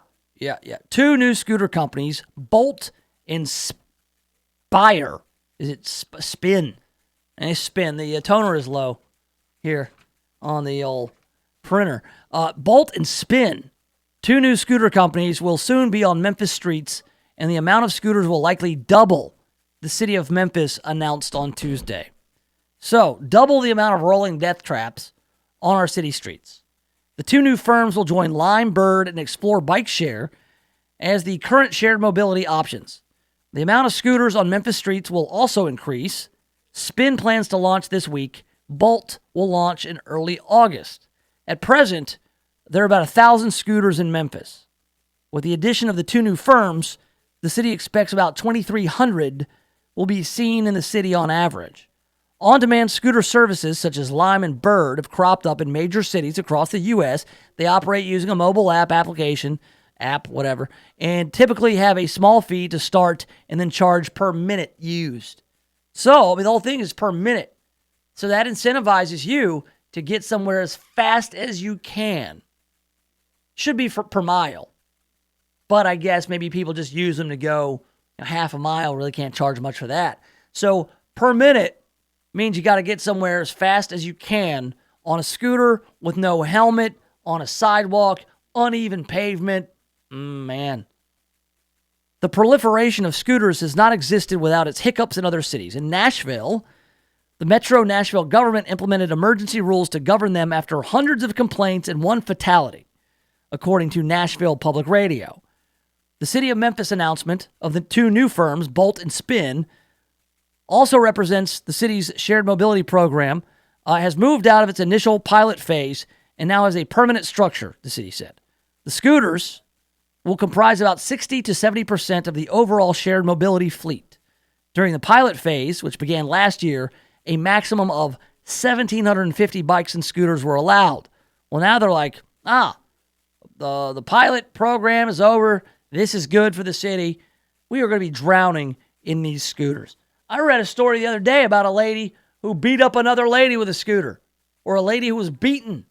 2 new scooter companies, Bolt and Spire. Is it Spin? And it's Spin. The toner is low here on the old printer. Bolt and Spin, 2 new scooter companies, will soon be on Memphis streets, and the amount of scooters will likely double, the city of Memphis announced on Tuesday. So, double the amount of rolling death traps on our city streets. The 2 new firms will join Lime, Bird, and Explore Bike Share as the current shared mobility options. The amount of scooters on Memphis streets will also increase. Spin plans to launch this week. Bolt will launch in early August. At present, there are about 1,000 scooters in Memphis. With the addition of the 2 new firms, the city expects about 2,300 will be seen in the city on average. On-demand scooter services such as Lime and Bird have cropped up in major cities across the U.S. They operate using a mobile application, and typically have a small fee to start and then charge per minute used. So, the whole thing is per minute. So that incentivizes you to get somewhere as fast as you can. Should be per mile. But I guess maybe people just use them to go half a mile, really can't charge much for that. So per minute means you got to get somewhere as fast as you can on a scooter with no helmet, on a sidewalk, uneven pavement. Man. The proliferation of scooters has not existed without its hiccups in other cities. In Nashville, the Metro Nashville government implemented emergency rules to govern them after hundreds of complaints and 1 fatality, according to Nashville Public Radio. The City of Memphis announcement of the 2 new firms, Bolt and Spin, also represents the city's shared mobility program, has moved out of its initial pilot phase and now has a permanent structure, the city said. The scooters will comprise about 60 to 70% of the overall shared mobility fleet. During the pilot phase, which began last year, a maximum of 1,750 bikes and scooters were allowed. Well, now they're like, the The pilot program is over. This is good for the city. We are going to be drowning in these scooters. I read a story the other day about a lady who beat up another lady with a scooter, or a lady who was beaten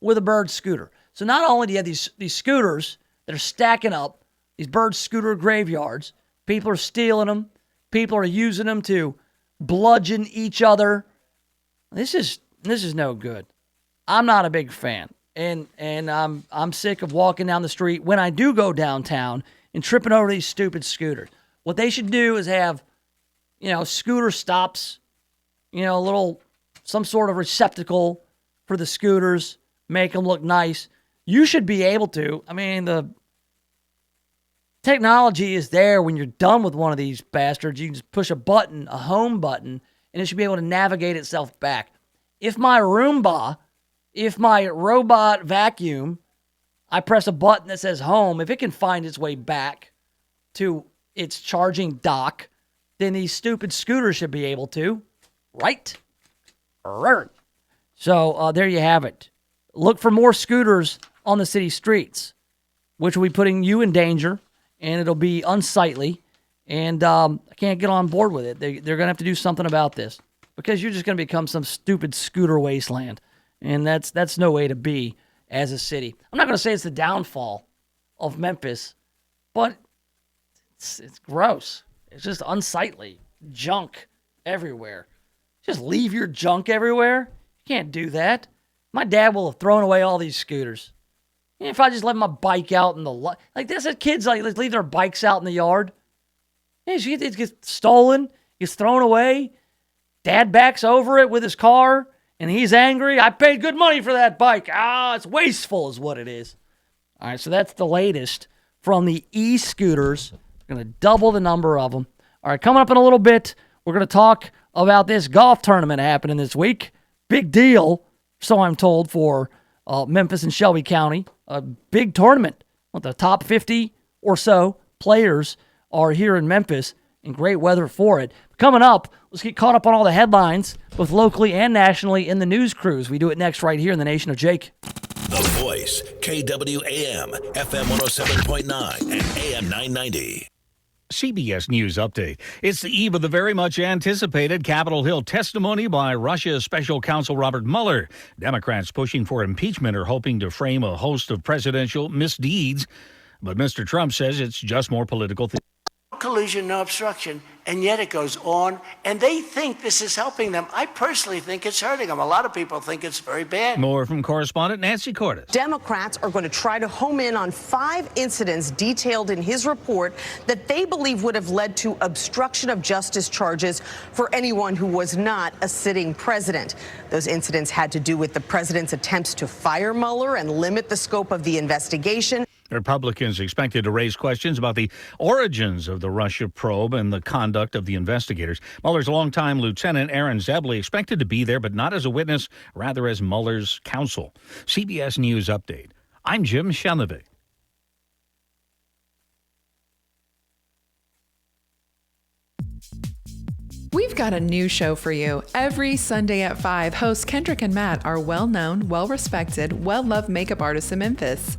with a bird scooter. So not only do you have these scooters that are stacking up, these bird scooter graveyards, people are stealing them, people are using them to bludgeon each other. This is no good. I'm not a big fan. And I'm sick of walking down the street when I do go downtown and tripping over these stupid scooters. What they should do is have, scooter stops, some sort of receptacle for the scooters, make them look nice. You should be able to. I mean, the technology is there when you're done with one of these bastards. You can just push a button, a home button, and it should be able to navigate itself back. If my Roomba, if my robot vacuum, I press a button that says home, if it can find its way back to its charging dock, then these stupid scooters should be able to, right? So there you have it. Look for more scooters on the city streets, which will be putting you in danger, and it'll be unsightly, and I can't get on board with it. They're going to have to do something about this, because you're just going to become some stupid scooter wasteland, and that's no way to be as a city. I'm not going to say it's the downfall of Memphis, but it's gross. It's just unsightly. Junk everywhere. Just leave your junk everywhere? You can't do that. My dad will have thrown away all these scooters. If I just let my bike out in the... Like, this, kids leave their bikes out in the yard. It gets stolen, gets thrown away. Dad backs over it with his car, and he's angry. I paid good money for that bike. It's wasteful is what it is. All right, so that's the latest from the e-scooters. We're going to double the number of them. All right, coming up in a little bit, we're going to talk about this golf tournament happening this week. Big deal, so I'm told, for Memphis and Shelby County. A big tournament. The top 50 or so players are here in Memphis, and great weather for it. Coming up, let's get caught up on all the headlines, both locally and nationally, in the news cruise. We do it next right here in the Nation of Jake. The Voice, KWAM, FM 107.9 and AM 990. CBS News Update. It's the eve of the very much anticipated Capitol Hill testimony by Russia's special counsel Robert Mueller. Democrats pushing for impeachment are hoping to frame a host of presidential misdeeds. But Mr. Trump says it's just more political. Collusion, no obstruction, and yet it goes on, and they think this is helping them. I personally think it's hurting them. A lot of people think it's very bad. More from correspondent Nancy Cordes. Democrats are going to try to home in on 5 incidents detailed in his report that they believe would have led to obstruction of justice charges for anyone who was not a sitting president. Those incidents had to do with the president's attempts to fire Mueller and limit the scope of the investigation. Republicans expected to raise questions about the origins of the Russia probe and the conduct of the investigators. Mueller's longtime lieutenant, Aaron Zebley, expected to be there, but not as a witness, rather as Mueller's counsel. CBS News Update. I'm Jim Shenlevig. We've got a new show for you. Every Sunday at 5, hosts Kendrick and Matt are well-known, well-respected, well-loved makeup artists in Memphis.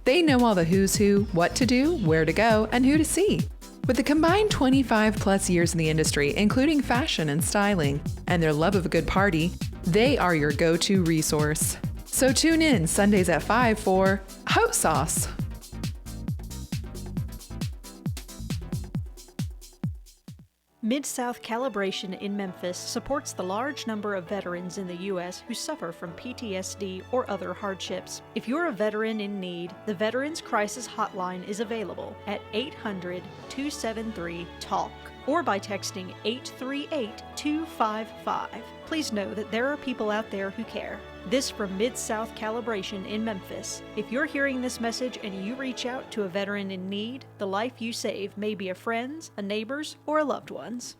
They know all the who's who, what to do, where to go, and who to see. With a combined 25 plus years in the industry, including fashion and styling, and their love of a good party, they are your go-to resource. So tune in Sundays at 5 for Hot Sauce. Mid-South Calibration in Memphis supports the large number of veterans in the U.S. who suffer from PTSD or other hardships. If you're a veteran in need, the Veterans Crisis Hotline is available at 800-273-TALK or by texting 838-255. Please know that there are people out there who care. This from Mid-South Calibration in Memphis. If you're hearing this message and you reach out to a veteran in need, the life you save may be a friend's, a neighbor's, or a loved one's.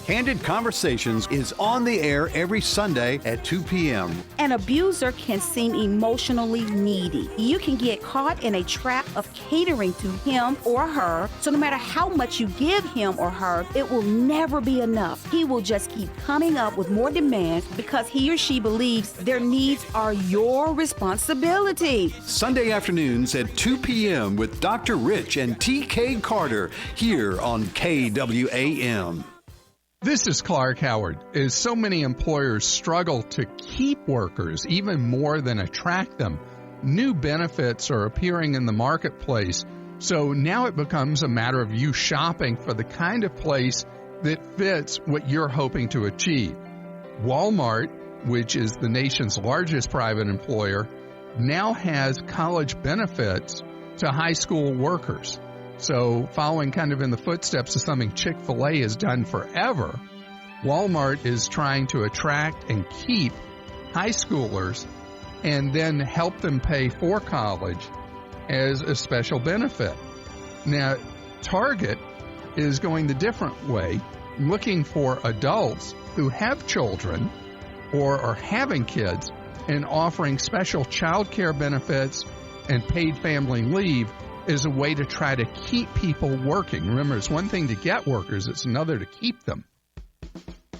Candid Conversations is on the air every Sunday at 2 p.m. An abuser can seem emotionally needy. You can get caught in a trap of catering to him or her, so no matter how much you give him or her, it will never be enough. He will just keep coming up with more demands because he or she believes their needs are your responsibility. Sunday afternoons at 2 p.m. with Dr. Rich and T.K. Carter here on KWAM. This is Clark Howard. As so many employers struggle to keep workers even more than attract them, new benefits are appearing in the marketplace. So now it becomes a matter of you shopping for the kind of place that fits what you're hoping to achieve. Walmart, which is the nation's largest private employer, now has college benefits to high school workers. So following kind of in the footsteps of something Chick-fil-A has done forever, Walmart is trying to attract and keep high schoolers and then help them pay for college as a special benefit. Now, Target is going the different way, looking for adults who have children or are having kids and offering special child care benefits and paid family leave is a way to try to keep people working. Remember, it's one thing to get workers, it's another to keep them.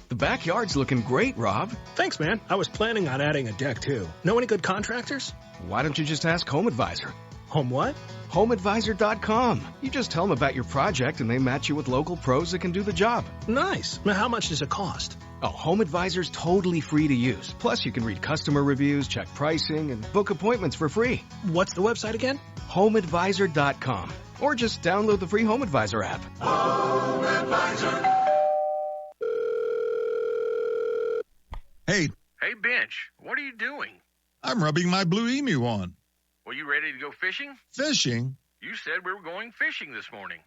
The backyard's looking great, Rob. Thanks, man. I was planning on adding a deck, too. Know any good contractors? Why don't you just ask Home Advisor? Home what? HomeAdvisor.com. You just tell them about your project and they match you with local pros that can do the job. Nice. Now, how much does it cost? Oh, Home Advisor's totally free to use. Plus, you can read customer reviews, check pricing, and book appointments for free. What's the website again? HomeAdvisor.com. Or just download the free Home Advisor app. Home Advisor. Hey. Hey, Bench. What are you doing? I'm rubbing my Blue Emu on. Well, you ready to go fishing? Fishing? You said we were going fishing this morning.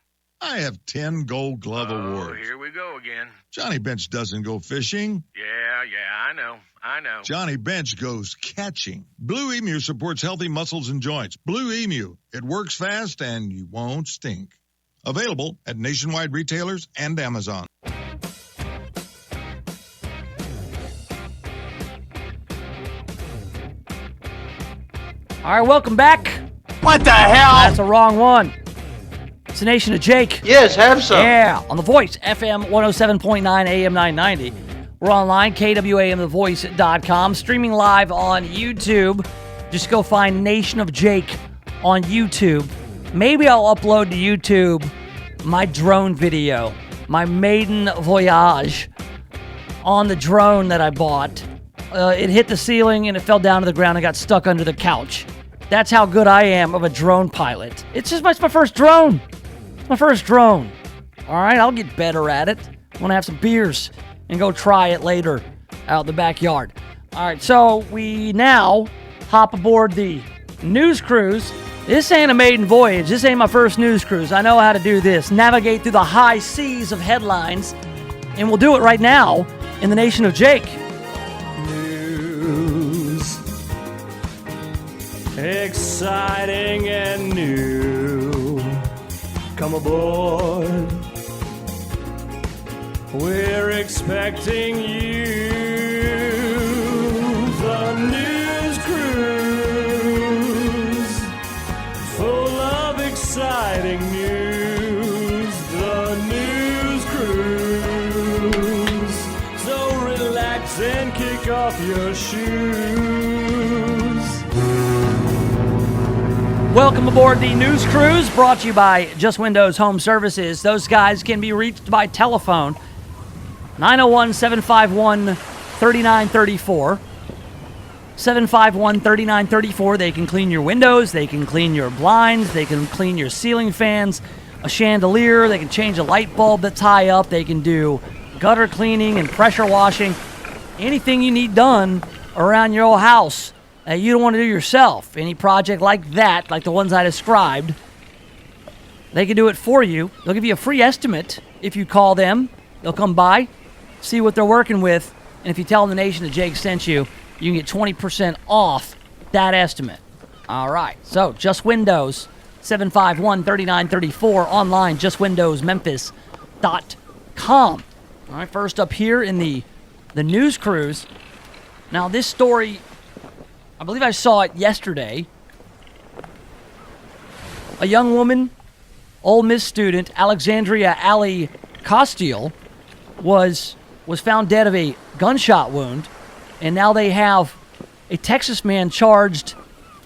I have 10 Gold Glove awards. Here we go again. Johnny Bench doesn't go fishing. Yeah, I know. Johnny Bench goes catching. Blue Emu supports healthy muscles and joints. Blue Emu. It works fast and you won't stink. Available at nationwide retailers and Amazon. All right, welcome back. What the hell? That's the wrong one. It's the Nation of Jake. Yes, have some. Yeah, on The Voice, FM 107.9 AM 990. We're online, KWAMTheVoice.com, streaming live on YouTube. Just go find Nation of Jake on YouTube. Maybe I'll upload to YouTube my drone video, my maiden voyage on the drone that I bought. It hit the ceiling and it fell down to the ground and got stuck under the couch. That's how good I am of a drone pilot. It's my first drone. It's my first drone. All right, I'll get better at it. I'm going to have some beers and go try it later out in the backyard. All right, so we now hop aboard the news cruise. This ain't a maiden voyage. This ain't my first news cruise. I know how to do this. Navigate through the high seas of headlines. And we'll do it right now in the Nation of Jake. Exciting and new. Come aboard. We're expecting you. The news cruise. Full of exciting news. The news cruise. So relax and kick off your shoes. Welcome aboard the News Cruise, brought to you by Just Windows Home Services. Those guys can be reached by telephone, 901-751-3934. 751-3934. They can clean your windows, they can clean your blinds, they can clean your ceiling fans, a chandelier, they can change a light bulb that's high up, they can do gutter cleaning and pressure washing. Anything you need done around your old house that you don't want to do yourself, any project like that, like the ones I described, they can do it for you. They'll give you a free estimate if you call them. They'll come by, see what they're working with, and if you tell them the Nation that Jake sent you, you can get 20% off that estimate. All right, so Just Windows, 751-3934, online, justwindowsmemphis.com. All right, first up here in the news cruise. Now, this story, I believe I saw it yesterday. A young woman, Ole Miss student, Alexandria Allie Costiel, was found dead of a gunshot wound, and now they have a Texas man charged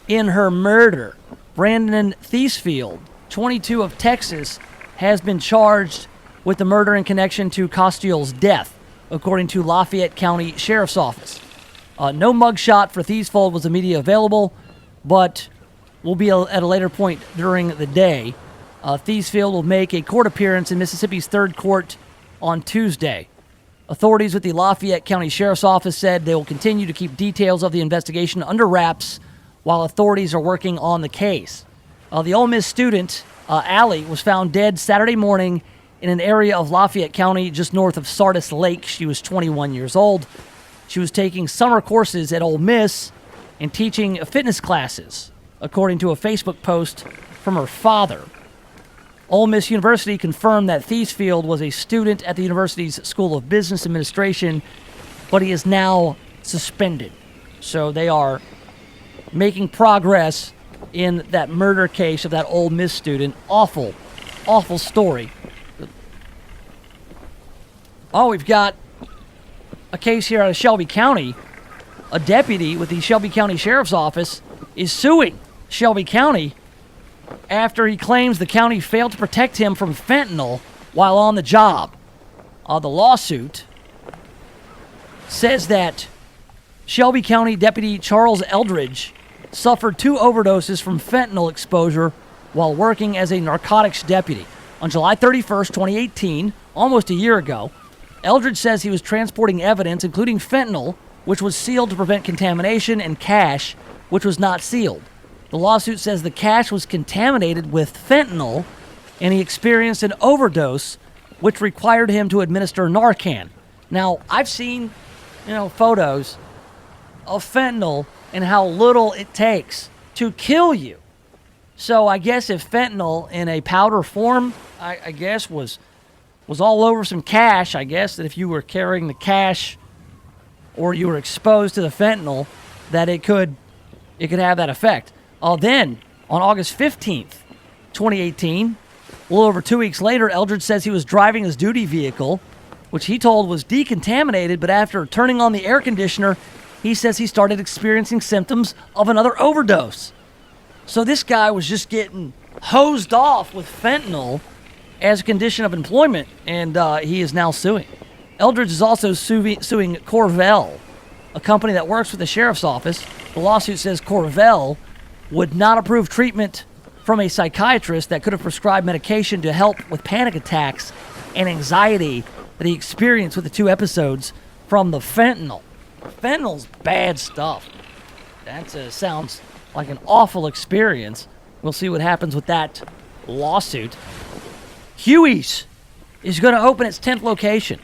in her murder. Brandon Thiesfield, 22 of Texas, has been charged with the murder in connection to Costiel's death, according to Lafayette County Sheriff's Office. No mugshot for Thiesfield was immediately available, but will be at a later point during the day. Thiesfield will make a court appearance in Mississippi's third court on Tuesday. Authorities with the Lafayette County Sheriff's Office said they will continue to keep details of the investigation under wraps while authorities are working on the case. The Ole Miss student, Allie, was found dead Saturday morning in an area of Lafayette County just north of Sardis Lake. She was 21 years old. She was taking summer courses at Ole Miss and teaching fitness classes, according to a Facebook post from her father. Ole Miss University confirmed that Thiesfield was a student at the university's School of Business Administration, but he is now suspended. So they are making progress in that murder case of that Ole Miss student. Awful, awful story. Oh, we've got a case here out of Shelby County. A deputy with the Shelby County Sheriff's Office is suing Shelby County after he claims the county failed to protect him from fentanyl while on the job. The lawsuit says that Shelby County Deputy Charles Eldridge suffered 2 overdoses from fentanyl exposure while working as a narcotics deputy. On July 31st, 2018, almost a year ago, Eldridge says he was transporting evidence, including fentanyl, which was sealed to prevent contamination, and cash, which was not sealed. The lawsuit says the cash was contaminated with fentanyl, and he experienced an overdose, which required him to administer Narcan. Now, I've seen, photos of fentanyl and how little it takes to kill you. So I guess if fentanyl in a powder form, I guess was all over some cash, I guess that if you were carrying the cash or you were exposed to the fentanyl, that it could have that effect. Then, on August 15th, 2018, a little over 2 weeks later, Eldridge says he was driving his duty vehicle, which he told was decontaminated, but after turning on the air conditioner, he says he started experiencing symptoms of another overdose. So this guy was just getting hosed off with fentanyl as a condition of employment, and he is now suing. Eldridge is also suing Corvell, a company that works with the sheriff's office. The lawsuit says Corvell would not approve treatment from a psychiatrist that could have prescribed medication to help with panic attacks and anxiety that he experienced with the 2 episodes from the fentanyl. Fentanyl's bad stuff. That sounds like an awful experience. We'll see what happens with that lawsuit. Huey's is going to open its 10th location.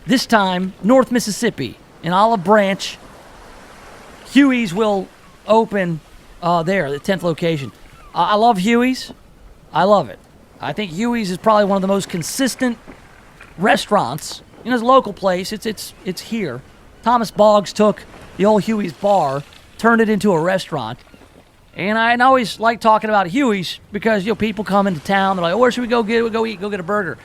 This time, North Mississippi, in Olive Branch. Huey's will open there, the 10th location. I love Huey's. I love it. I think Huey's is probably one of the most consistent restaurants. It's a local place. It's here. Thomas Boggs took the old Huey's bar, turned it into a restaurant. And I always like talking about Huey's because, people come into town. They're like, where should we go get a burger?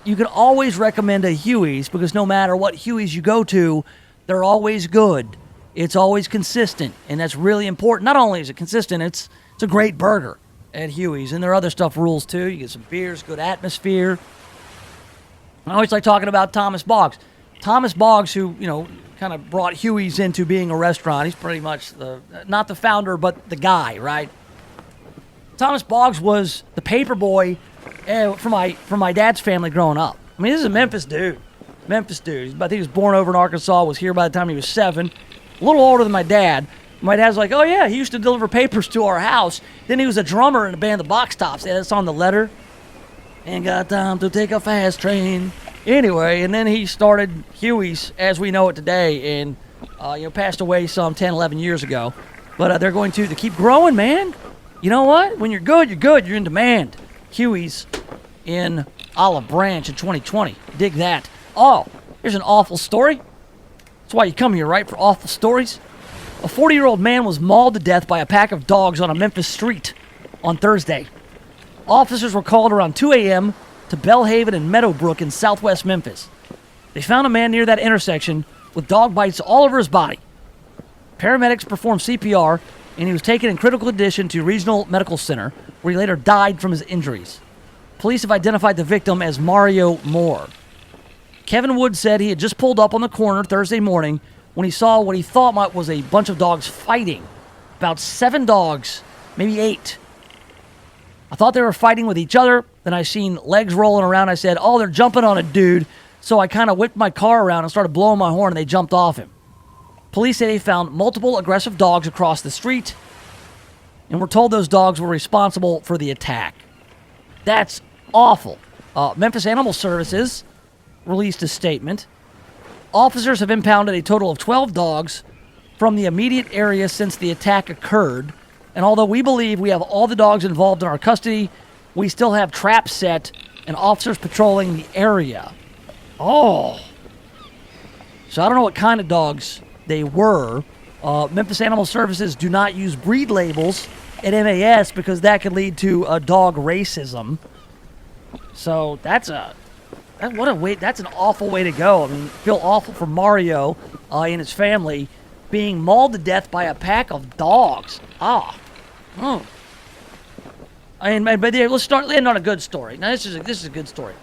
You can always recommend a Huey's because no matter what Huey's you go to, they're always good. It's always consistent, and that's really important. Not only is it consistent, it's a great burger at Huey's. And there are other stuff rules, too. You get some beers, good atmosphere. I always like talking about Thomas Boggs. Thomas Boggs, who, kind of brought Huey's into being a restaurant. He's pretty much not the founder, but the guy, right? Thomas Boggs was the paper boy for my dad's family growing up. I mean, this is a Memphis dude. I think he was born over in Arkansas, was here by the time he was 7. A little older than my dad. My dad's like, oh yeah, he used to deliver papers to our house. Then he was a drummer in the band The Box Tops. Yeah, that's on the letter. Ain't got time to take a fast train. Anyway, and then he started Huey's as we know it today, and passed away some 10, 11 years ago. But they're going to keep growing, man. You know what? When you're good, you're good. You're in demand. Huey's in Olive Branch in 2020. Dig that. Oh, here's an awful story. That's why you come here, right? For awful stories. A 40-year-old man was mauled to death by a pack of dogs on a Memphis street on Thursday. Officers were called around 2 a.m. to Bellhaven and Meadowbrook in southwest Memphis. They found a man near that intersection with dog bites all over his body. Paramedics performed CPR, and he was taken in critical condition to Regional Medical Center, where he later died from his injuries. Police have identified the victim as Mario Moore. Kevin Wood said he had just pulled up on the corner Thursday morning when he saw what he thought was a bunch of dogs fighting. About 7 dogs, maybe 8. I thought they were fighting with each other. Then I seen legs rolling around. I said, oh, they're jumping on a dude. So I kind of whipped my car around and started blowing my horn, and they jumped off him. Police say they found multiple aggressive dogs across the street, and we're told those dogs were responsible for the attack. That's awful. Memphis Animal Services released a statement. Officers have impounded a total of 12 dogs from the immediate area since the attack occurred. And although we believe we have all the dogs involved in our custody, we still have traps set and officers patrolling the area. Oh. So I don't know what kind of dogs they were. Memphis Animal Services do not use breed labels at MAS because that could lead to dog racism. So that's an awful way to go. I mean, feel awful for Mario and his family being mauled to death by a pack of dogs. But let's end on a good story. Now this is a good story.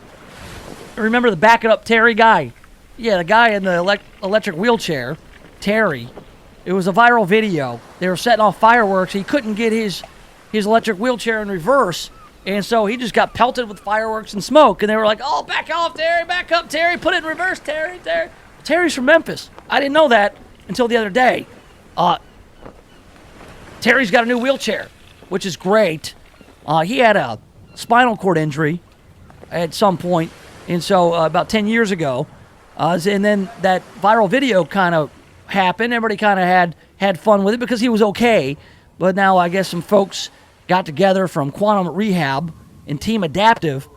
Remember the Back It Up Terry guy? Yeah, the guy in the electric wheelchair, Terry. It was a viral video. They were setting off fireworks. He couldn't get his electric wheelchair in reverse, and so he just got pelted with fireworks and smoke. And they were like, "Oh, back off, Terry! Back up, Terry! Put it in reverse, Terry! Terry!" Terry's from Memphis. I didn't know that until the other day. Terry's got a new wheelchair, which is great. He had a spinal cord injury at some point, and so about 10 years ago, and then that viral video kind of happened. Everybody kind of had fun with it because he was okay. But now I guess some folks got together from Quantum Rehab and Team Adaptive,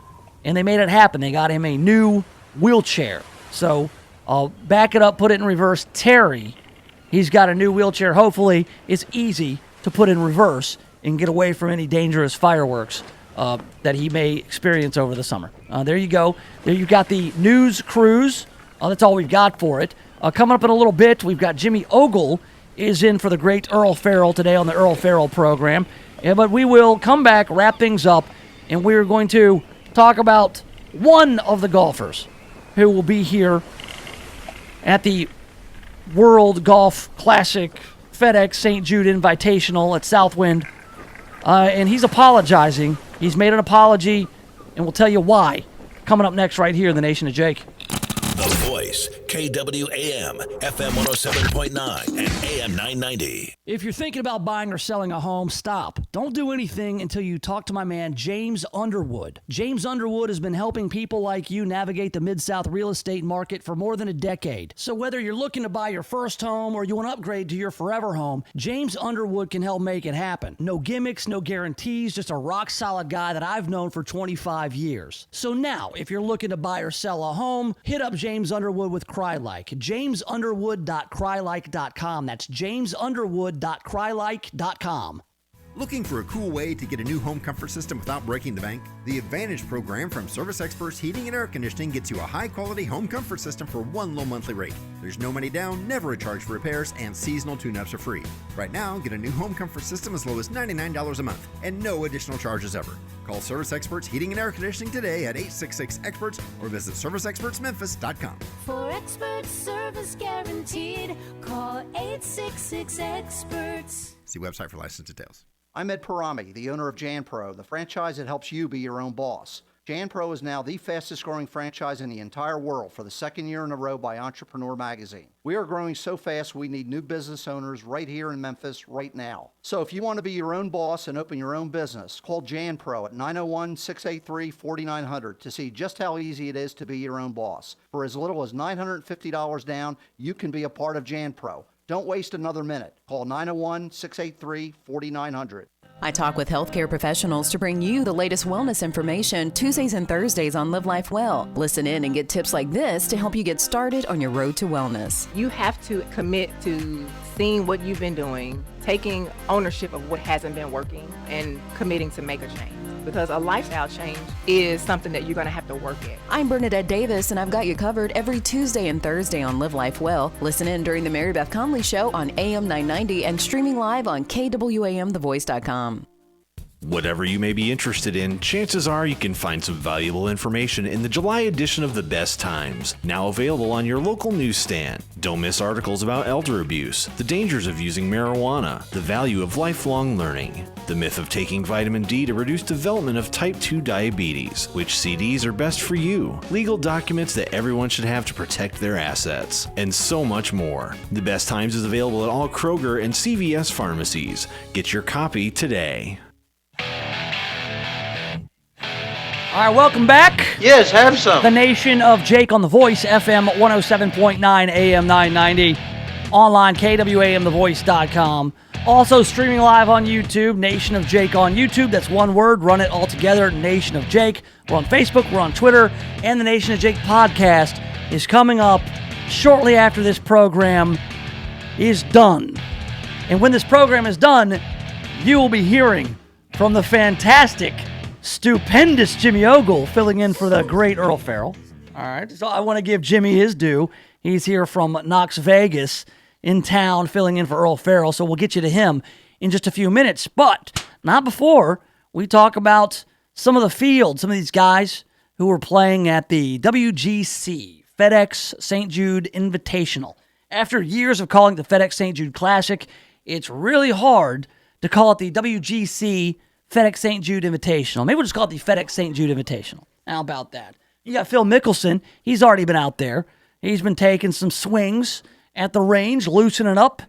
and they made it happen. They got him a new wheelchair. So back it up, put it in reverse. Terry, he's got a new wheelchair. Hopefully it's easy to put in reverse and get away from any dangerous fireworks that he may experience over the summer. There you go. There you got the news cruise. That's all we've got for it. Coming up in a little bit, we've got Jimmy Ogle is in for the great Earl Farrell today on the Earl Farrell program. But we will come back, wrap things up, and we're going to talk about one of the golfers who will be here at the World Golf Classic FedEx St. Jude Invitational at Southwind. And he's apologizing. He's made an apology, and we'll tell you why. Coming up next right here in the Nation of Jake. The Voice, KWAM, FM 107.9 and AM 990. If you're thinking about buying or selling a home, stop. Don't do anything until you talk to my man, James Underwood. James Underwood has been helping people like you navigate the Mid-South real estate market for more than a decade. So whether you're looking to buy your first home or you want to upgrade to your forever home, James Underwood can help make it happen. No gimmicks, no guarantees, just a rock-solid guy that I've known for 25 years. So now, if you're looking to buy or sell a home, hit up James Underwood with CryLike. JamesUnderwood.CryLike.com. That's JamesUnderwood.CryLike.com. Looking for a cool way to get a new home comfort system without breaking the bank? The Advantage program from Service Experts Heating and Air Conditioning gets you a high-quality home comfort system for one low monthly rate. There's no money down, never a charge for repairs, and seasonal tune-ups are free. Right now, get a new home comfort system as low as $99 a month and no additional charges ever. Call Service Experts Heating and Air Conditioning today at 866-EXPERTS or visit ServiceExpertsMemphis.com. For expert service guaranteed, call 866-EXPERTS. See website for license details. I'm Ed Parami, the owner of JanPro, the franchise that helps you be your own boss. JanPro is now the fastest growing franchise in the entire world for the second year in a row by Entrepreneur Magazine. We are growing so fast we need new business owners right here in Memphis right now. So if you want to be your own boss and open your own business, call JanPro at 901-683-4900 to see just how easy it is to be your own boss. For as little as $950 down, you can be a part of JanPro. Don't waste another minute. Call 901-683-4900. I talk with healthcare professionals to bring you the latest wellness information Tuesdays and Thursdays on Live Life Well. Listen in and get tips like this to help you get started on your road to wellness. You have to commit to seeing what you've been doing, taking ownership of what hasn't been working, and committing to make a change. Because a lifestyle change is something that you're going to have to work at. I'm Bernadette Davis, and I've got you covered every Tuesday and Thursday on Live Life Well. Listen in during the Mary Beth Conley Show on AM 990 and streaming live on KWAMTheVoice.com. Whatever you may be interested in, chances are you can find some valuable information in the July edition of The Best Times, now available on your local newsstand. Don't miss articles about elder abuse, the dangers of using marijuana, the value of lifelong learning, the myth of taking vitamin D to reduce development of type 2 diabetes, which CDs are best for you, legal documents that everyone should have to protect their assets, and so much more. The Best Times is available at all Kroger and CVS pharmacies. Get your copy today. All right, welcome back. Yes, have some. The Nation of Jake on The Voice, FM 107.9, AM 990. Online, KWAMTheVoice.com. Also streaming live on YouTube, Nation of Jake on YouTube. That's one word. Run it all together, Nation of Jake. We're on Facebook, we're on Twitter, and the Nation of Jake podcast is coming up shortly after this program is done. And when this program is done, you will be hearing from the fantastic, stupendous Jimmy Ogle filling in for the great Earl Farrell. All right, so I want to give Jimmy his due. He's here from Knox Vegas in town filling in for Earl Farrell, so we'll get you to him in just a few minutes. But not before we talk about some of the field, some of these guys who were playing at the WGC, FedEx St. Jude Invitational. After years of calling it the FedEx St. Jude Classic, it's really hard to call it the WGC FedEx St. Jude Invitational. Maybe we'll just call it the FedEx St. Jude Invitational. How about that? You got Phil Mickelson. He's already been out there. He's been taking some swings at the range, loosening up.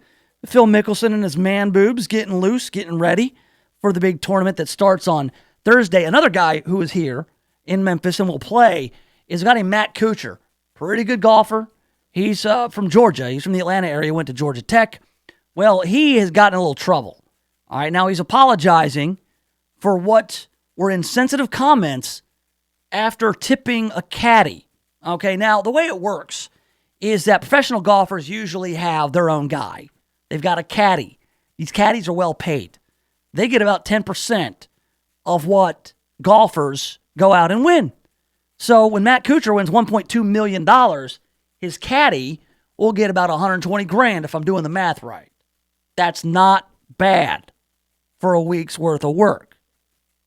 Phil Mickelson and his man boobs getting loose, getting ready for the big tournament that starts on Thursday. Another guy who is here in Memphis and will play is a guy named Matt Kuchar. Pretty good golfer. He's from Georgia. He's from the Atlanta area, went to Georgia Tech. Well, he has gotten in a little trouble. All right, now he's apologizing for what were insensitive comments after tipping a caddy. Okay, now the way it works is that professional golfers usually have their own guy. They've got a caddy. These caddies are well paid. They get about 10% of what golfers go out and win. So when Matt Kuchar wins $1.2 million, his caddy will get about $120,000 if I'm doing the math right. That's not bad for a week's worth of work.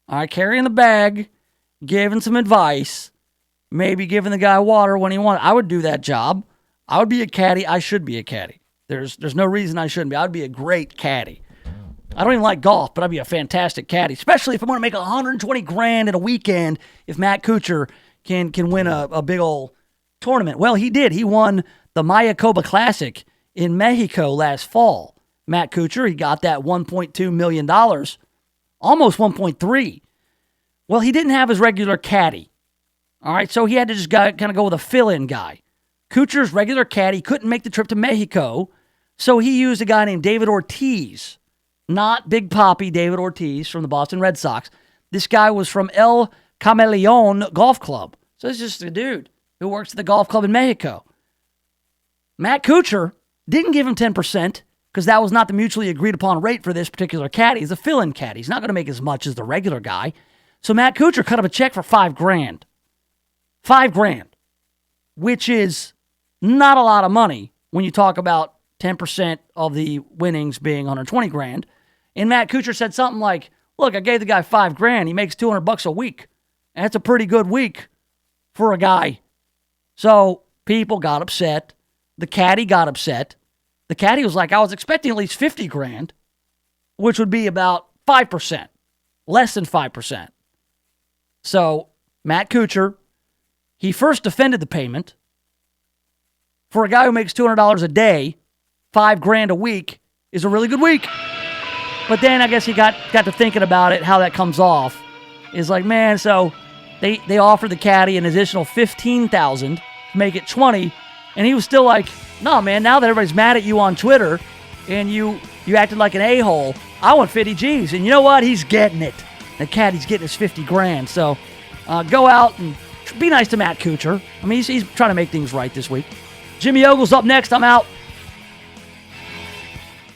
All right, carrying the bag, giving some advice, maybe giving the guy water when he wants. I would do that job. I would be a caddy. I should be a caddy. There's no reason I shouldn't be. I would be a great caddy. I don't even like golf, but I'd be a fantastic caddy, especially if I want to make $120,000 in a weekend if Matt Kuchar can win a big old tournament. Well, he did. He won the Mayakoba Classic in Mexico last fall. Matt Kuchar, he got that $1.2 million, almost 1.3. Well, he didn't have his regular caddy. All right, so he had to just kind of go with a fill-in guy. Kuchar's regular caddy couldn't make the trip to Mexico, so he used a guy named David Ortiz, not Big Papi David Ortiz from the Boston Red Sox. This guy was from El Camaleon Golf Club. So it's just a dude who works at the golf club in Mexico. Matt Kuchar didn't give him 10% because that was not the mutually agreed upon rate for this particular caddy. He's a fill-in caddy. He's not going to make as much as the regular guy. So Matt Kuchar cut up a check for $5,000. $5,000, which is not a lot of money when you talk about 10% of the winnings being $120,000. And Matt Kuchar said something like, look, I gave the guy $5,000. He makes $200 a week. And that's a pretty good week for a guy. So people got upset. The caddy got upset. The caddy was like, I was expecting at least $50,000, which would be about 5%, less than 5%. So Matt Kuchar, he first defended the payment. For a guy who makes $200 a day, $5,000 a week is a really good week. But then I guess he got to thinking about it, how that comes off. Is like, man, so they offered the caddy an additional $15,000 to make it $20,000, and he was still like, no, man, now that everybody's mad at you on Twitter and you You acted like an a-hole. I want 50 G's. And you know what? He's getting it. The caddy's getting his 50 grand. So go out and be nice to Matt Kuchar. I mean, he's trying to make things right this week. Jimmy Ogle's up next. I'm out.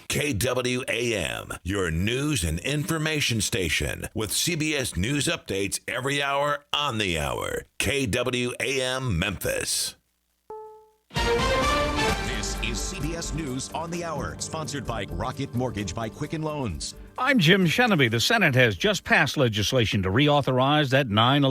KWAM, your news and information station with CBS News updates every hour on the hour. KWAM Memphis. This is CBS News on the Hour, sponsored by Rocket Mortgage by Quicken Loans. I'm Jim Sheneby. The Senate has just passed legislation to reauthorize that 9/11